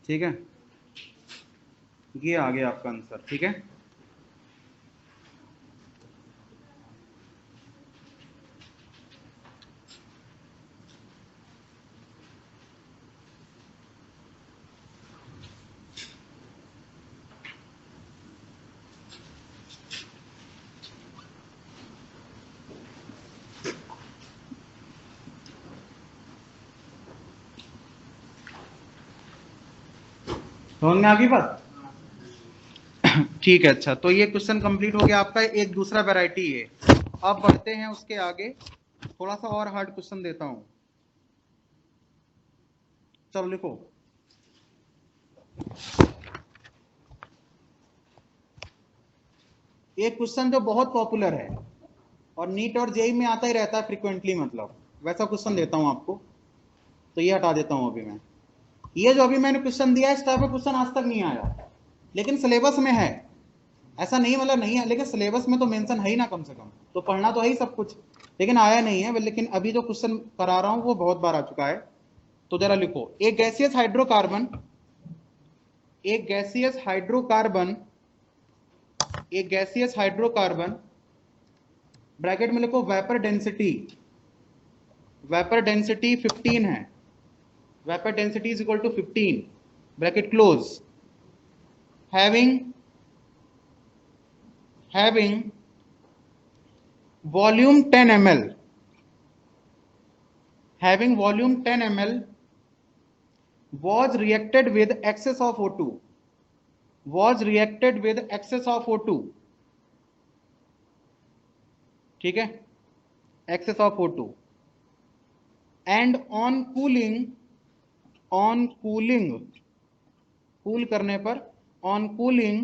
ठीक है, ये आ गया आपका आंसर। ठीक है, समझ में आ गई बात? ठीक है, अच्छा, तो ये क्वेश्चन कंप्लीट हो गया आपका। एक दूसरा वैरायटी है। अब बढ़ते हैं उसके आगे, थोड़ा सा और हार्ड क्वेश्चन देता हूं। चलो लिखो। एक क्वेश्चन जो बहुत पॉपुलर है और नीट और जेई में आता ही रहता है फ्रिक्वेंटली, मतलब वैसा क्वेश्चन देता हूं आपको। तो ये हटा देता हूं अभी मैं। ये जो अभी मैंने क्वेश्चन दिया है इस टाइप का क्वेश्चन आज तक नहीं आया, लेकिन सिलेबस में है। ऐसा नहीं मतलब नहीं है, लेकिन सिलेबस में तो मेंशन है ही ना, कम से कम तो पढ़ना तो है ही सब कुछ, लेकिन आया नहीं है। लेकिन अभी जो क्वेश्चन करा रहा हूं वो बहुत बार आ चुका है। तो जरा लिखो, एक गैसियस हाइड्रोकार्बन, एक गैसियस हाइड्रोकार्बन, एक गैसियस हाइड्रोकार्बन, ब्रैकेट में लिखो वेपर डेंसिटी, वेपर डेंसिटी 15 है, vapour density is equal to 15, bracket close, having volume 10 ml, having volume 10 ml was reacted with excess of O2, was reacted with excess of O2, ठीक है, excess of O2, and on cooling, on cooling, cool करने पर, on cooling,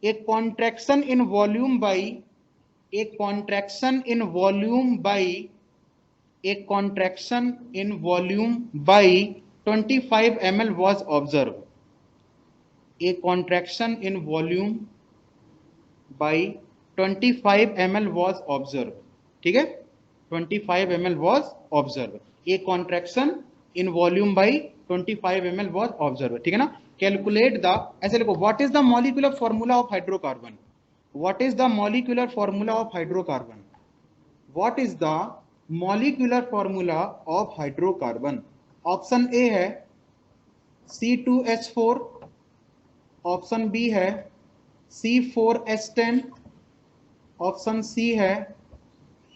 a contraction in volume by, a contraction in volume by, a contraction in volume by 25 ml was observed, a contraction in volume by 25 ml was observed, ठीक है, 25 ml was observed, a contraction in volume by 25 ml was observed, ठीक है ना। Calculate the, ऐसे लिखो, what is the molecular formula of hydrocarbon, what is the molecular formula of hydrocarbon, what is the molecular formula of hydrocarbon. Option A है C2H4, option B है C4H10, option C है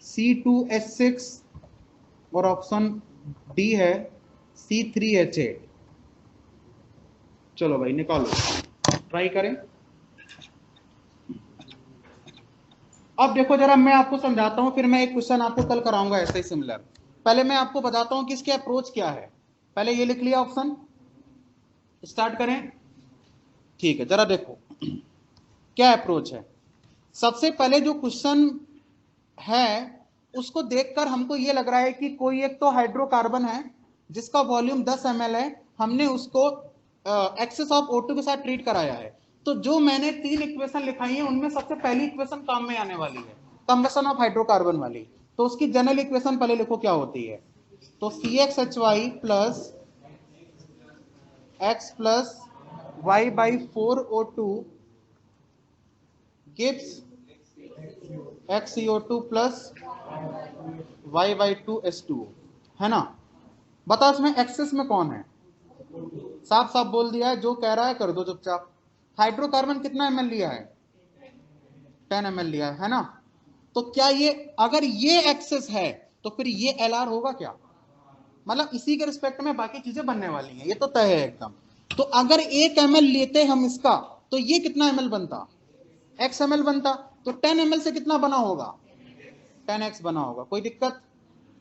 C2H6 और option D है C3H8। चलो भाई निकालो, try करें। अब देखो जरा, मैं आपको समझाता हूं, फिर मैं एक क्वेश्चन आपको कल कराऊंगा ऐसे ही सिमिलर। पहले मैं आपको बताता हूं कि इसके अप्रोच क्या है। पहले ये लिख लिया ऑप्शन, स्टार्ट करें, ठीक है। जरा देखो क्या अप्रोच है। सबसे पहले जो क्वेश्चन है उसको देखकर हमको ये लग रहा है कि कोई एक तो हाइड्रोकार्बन है जिसका वॉल्यूम 10 ml है, हमने उसको एक्सेस ऑफ O2 के साथ ट्रीट कराया है। तो जो मैंने 3 इक्वेशन लिखाई है उनमें सबसे पहली इक्वेशन काम में आने वाली है, कंबशन ऑफ हाइड्रोकार्बन वाली। तो उसकी जनरल इक्वेशन पहले लिखो क्या होती है। तो CXHY plus X plus Y/4O2 gives XCO2 plus Y/2H2, है ना। बताओ इसमें एक्सेस में कौन है, साफ साफ बोल दिया है, जो कह रहा है कर दो चुपचाप। हाइड्रोकार्बन कितना ml लिया है, 10 ml लिया है ना। तो क्या ये, अगर ये एक्सेस है तो फिर ये LR होगा क्या, मतलब इसी के रिस्पेक्ट में बाकी चीजें बनने वाली हैं, ये तो तय है एकदम। तो अगर 1 ml लेते हम इसका तो ये कितना ml बनता, x ml बनता। तो 10 ml से कितना बना होगा, 10x बना होगा, कोई दिक्कत,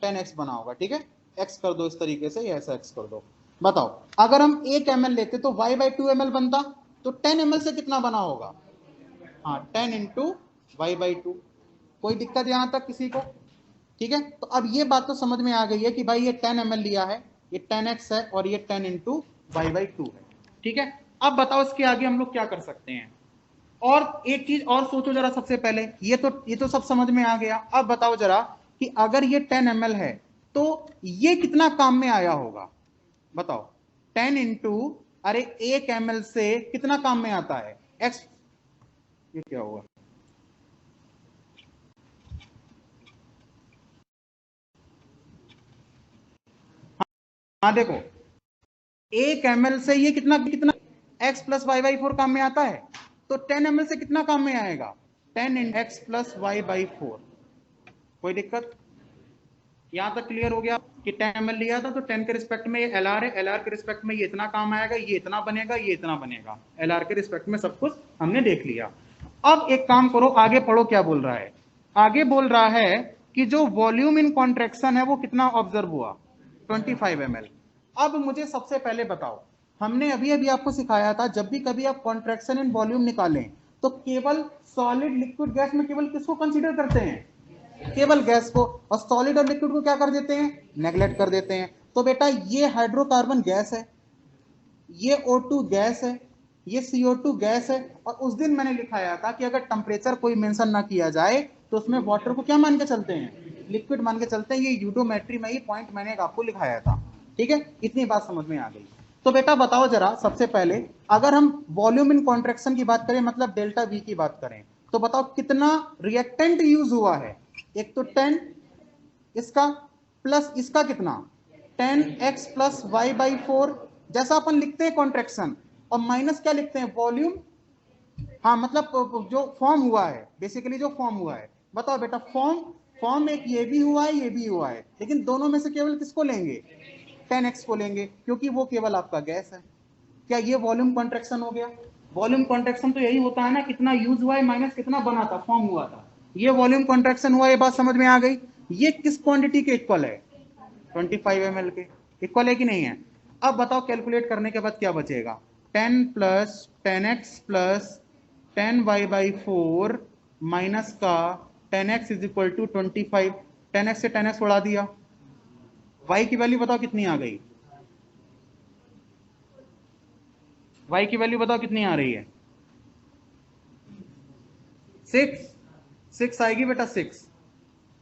10x बना होगा, ठीक है। x कर दो इस तरीके से, ऐसा x कर दो। बताओ अगर हम 1 ml लेते तो y/2 ml बनता, तो 10 ml से कितना बना होगा, हाँ 10 इंटू y/2। कोई दिक्कत यहां तक किसी को, ठीक है। तो अब ये बात तो समझ में आ गई है कि भाई ये 10 ml लिया है, ये 10x है और ये 10 इंटू y/2 है, ठीक है। अब बताओ इसके आगे हम लोग क्या कर सकते हैं। और एक चीज और सोचो जरा, सबसे पहले ये तो सब समझ में आ गया। अब बताओ जरा कि अगर ये 10 ml है तो ये कितना काम में आया होगा, बताओ 10 इंटू, अरे 1 ml से कितना काम में आता है x, ये क्या हुआ, हाँ देखो 1 ml से ये कितना कितना x प्लस y/4 काम में आता है। तो 10 ml से कितना काम में आएगा, 10 इन x प्लस y/4। कोई दिक्कत, यहां तक क्लियर हो गया कि 10 ml लिया था तो 10 के रिस्पेक्ट में ये LR है, LR के रिस्पेक्ट में ये इतना काम आएगा, ये इतना बनेगा, ये इतना बनेगा। LR के रिस्पेक्ट में सब कुछ हमने देख लिया। अब एक काम करो, आगे पढ़ो क्या बोल रहा है। आगे बोल रहा है कि जो वॉल्यूम इन कॉन्ट्रैक्शन है वो कितना ऑब्जर्व हुआ, 25 ml। अब मुझे सबसे पहले बताओ, हमने अभी अभी आपको सिखाया था जब भी कभी आप कॉन्ट्रैक्शन इन वॉल्यूम निकालें तो केवल सॉलिड लिक्विड गैस में केवल किसको कंसीडर करते हैं, केवल गैस को, और सॉलिड और लिक्विड को क्या कर देते हैं, नेग्लेक्ट कर देते हैं। तो बेटा ये हाइड्रोकार्बन गैस है, ये O2 गैस है, ये CO2 गैस है, और उस दिन मैंने लिखाया था कि अगर टेम्परेचर कोई मेंशन ना किया जाए तो उसमें वाटर को क्या मान के चलते हैं, लिक्विड मान के चलते हैं। ये यूडोमेट्री में ही पॉइंट मैंने आपको लिखाया था, ठीक है, इतनी बात समझ में आ गई। तो बेटा बताओ जरा, सबसे पहले अगर हम वॉल्यूम इन कॉन्ट्रैक्शन की बात करें, मतलब डेल्टा V की बात करें, तो बताओ कितना रिएक्टेंट यूज हुआ है। एक तो 10 इसका, प्लस इसका कितना 10x प्लस y/4, जैसा अपन लिखते हैं कॉन्ट्रैक्शन, और माइनस क्या लिखते हैं, वॉल्यूम। हाँ मतलब जो फॉर्म हुआ है, बेसिकली जो फॉर्म हुआ है। बताओ बेटा, फॉर्म एक ये भी हुआ है, ये भी हुआ है, लेकिन दोनों में से केवल किसको लेंगे, 10x को लेंगे, क्योंकि वो केवल आपका गैस है। क्या ये वॉल्यूम कॉन्ट्रैक्शन हो गया। वॉल्यूम कॉन्ट्रैक्शन तो यही होता है ना, कितना यूज हुआ है माइनस कितना बना था, फॉर्म हुआ था। ये वॉल्यूम कॉन्ट्रैक्शन हुआ, ये बात समझ में आ गई। ये किस क्वांटिटी के इक्वल है, 25 ml के इक्वल है कि नहीं है। अब बताओ कैलकुलेट करने के बाद क्या बचेगा, 10 plus 10x plus 10y/4 minus का 10x is equal to 25, 10x से 10x उड़ा दिया, y की वैल्यू बताओ कितनी आ गई, y की वैल्यू बताओ कितनी आ रही है, 6 आएगी बेटा, 6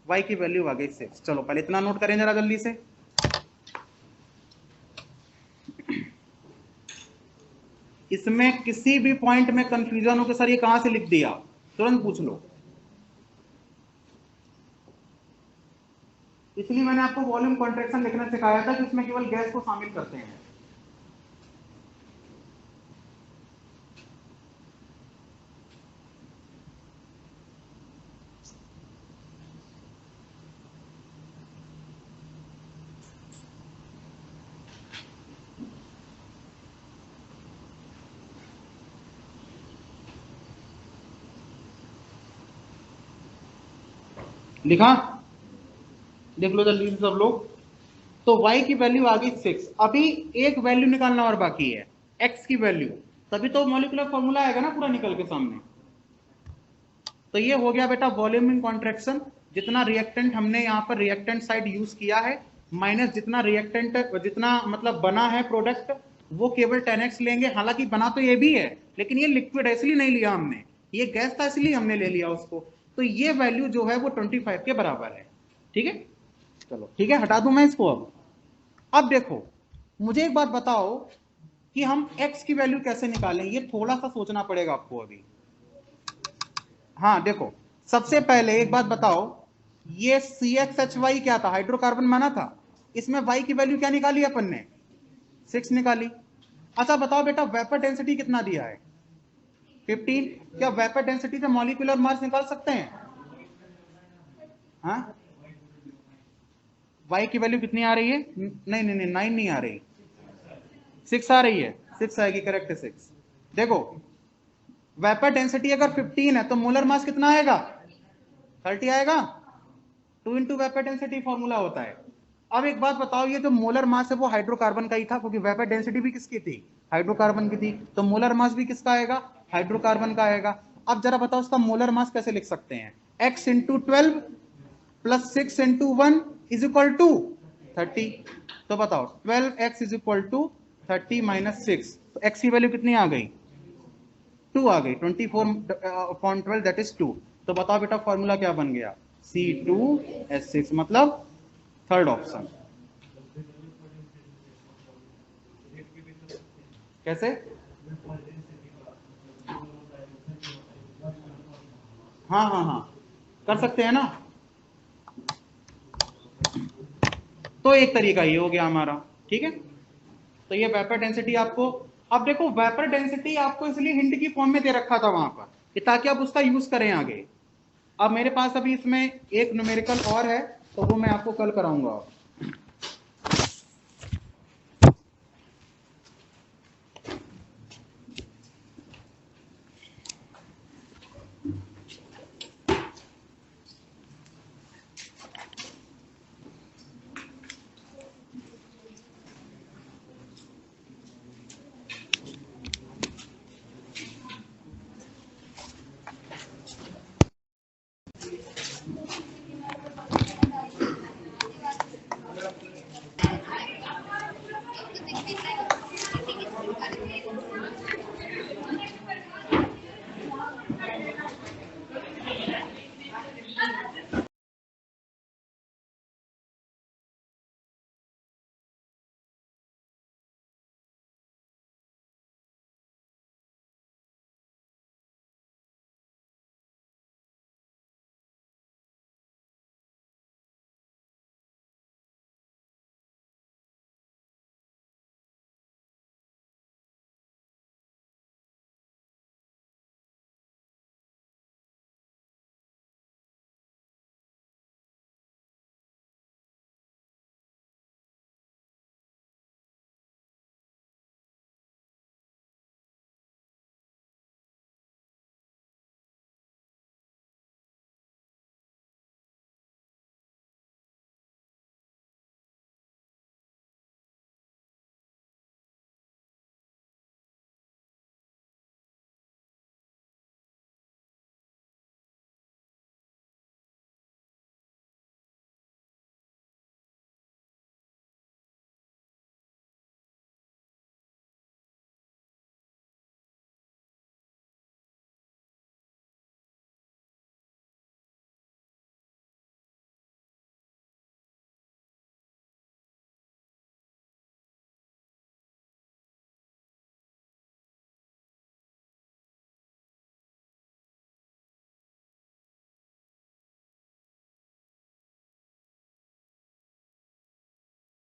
y की वैल्यू आ गई 6। चलो पहले इतना नोट करें जरा जल्दी से। इसमें किसी भी पॉइंट में कंफ्यूजन हो कि सर ये कहां से लिख दिया, तुरंत पूछ लो। इसलिए मैंने आपको वॉल्यूम कॉन्ट्रैक्शन लिखना सिखाया था कि उसमें केवल गैस को शामिल करते हैं। लिखा, देख लो जल्दी से सब लोग। तो y की वैल्यू आ गई 6। अभी एक वैल्यू निकालना और बाकी है, x की वैल्यू, तभी तो मॉलिक्यूलर फॉर्मूला आएगा ना पूरा निकल के सामने। तो ये हो गया बेटा वॉल्यूम इन कॉन्ट्रैक्शन, जितना रिएक्टेंट हमने यहाँ पर रिएक्टेंट साइड यूज किया है, माइनस जितना रिएक्टेंट, जितना मतलब बना है प्रोडक्ट, वो केवल 10x लेंगे। हालांकि बना तो ये भी है, लेकिन ये लिक्विड है इसलिए नहीं लिया हमने, ये गैस था इसलिए हमने ले लिया उसको। तो ये वैल्यू जो है वो 25 के बराबर है, ठीक है। चलो ठीक है, हटा दूं मैं इसको। अब देखो, मुझे एक बात बताओ कि हम x की वैल्यू कैसे निकालें, ये थोड़ा सा सोचना पड़ेगा आपको अभी। हाँ देखो, सबसे पहले एक बात बताओ, ये CXHY क्या था, हाइड्रोकार्बन माना था, इसमें y की वैल्यू क्या निकाली अपन ने, 6 निकाली। अच्छा बताओ बेटा, वेपर डेंसिटी कितना दिया है, 15। क्या वेपर डेंसिटी से मॉलिक्यूलर मास निकाल सकते हैं, हाँ। y की वैल्यू कितनी आ रही है, नहीं नहीं नहीं 9 नहीं आ रही, 6 आ रही है, 6 आएगी, करेक्ट है 6। देखो वेपर डेंसिटी अगर 15 है तो मोलर मास कितना आएगा, 30 आएगा। 2 इंटू वेपर डेंसिटी फॉर्मूला होता है। अब एक बात बताओ, ये जो मोलर मास है वो हाइड्रोकार्बन का ही था, क्योंकि वेपर डेंसिटी भी किसकी थी, हाइड्रोकार्बन की थी, तो मोलर मास भी किसका आएगा, हाइड्रोकार्बन का आएगा। अब जरा बताओ उसका मोलर मास कैसे लिख सकते हैं, x into 12 plus 6 into 1 is equal to 30। तो बताओ 12x is equal to 30 minus 6, तो x की वैल्यू कितनी आ गई, 2 आ गई, 24/12 दैट इज 2। तो बताओ बेटा फॉर्मूला क्या बन गया, C2H6, मतलब थर्ड ऑप्शन। कैसे, हाँ हाँ हाँ कर सकते हैं ना। तो एक तरीका ये हो गया हमारा, ठीक है। तो ये वेपर डेंसिटी आपको, अब देखो वेपर डेंसिटी आपको इसलिए हिंट की फॉर्म में दे रखा था वहां पर कि ताकि आप उसका यूज करें आगे। अब मेरे पास अभी इसमें एक न्यूमेरिकल और है, तो वो मैं आपको कल कराऊंगा।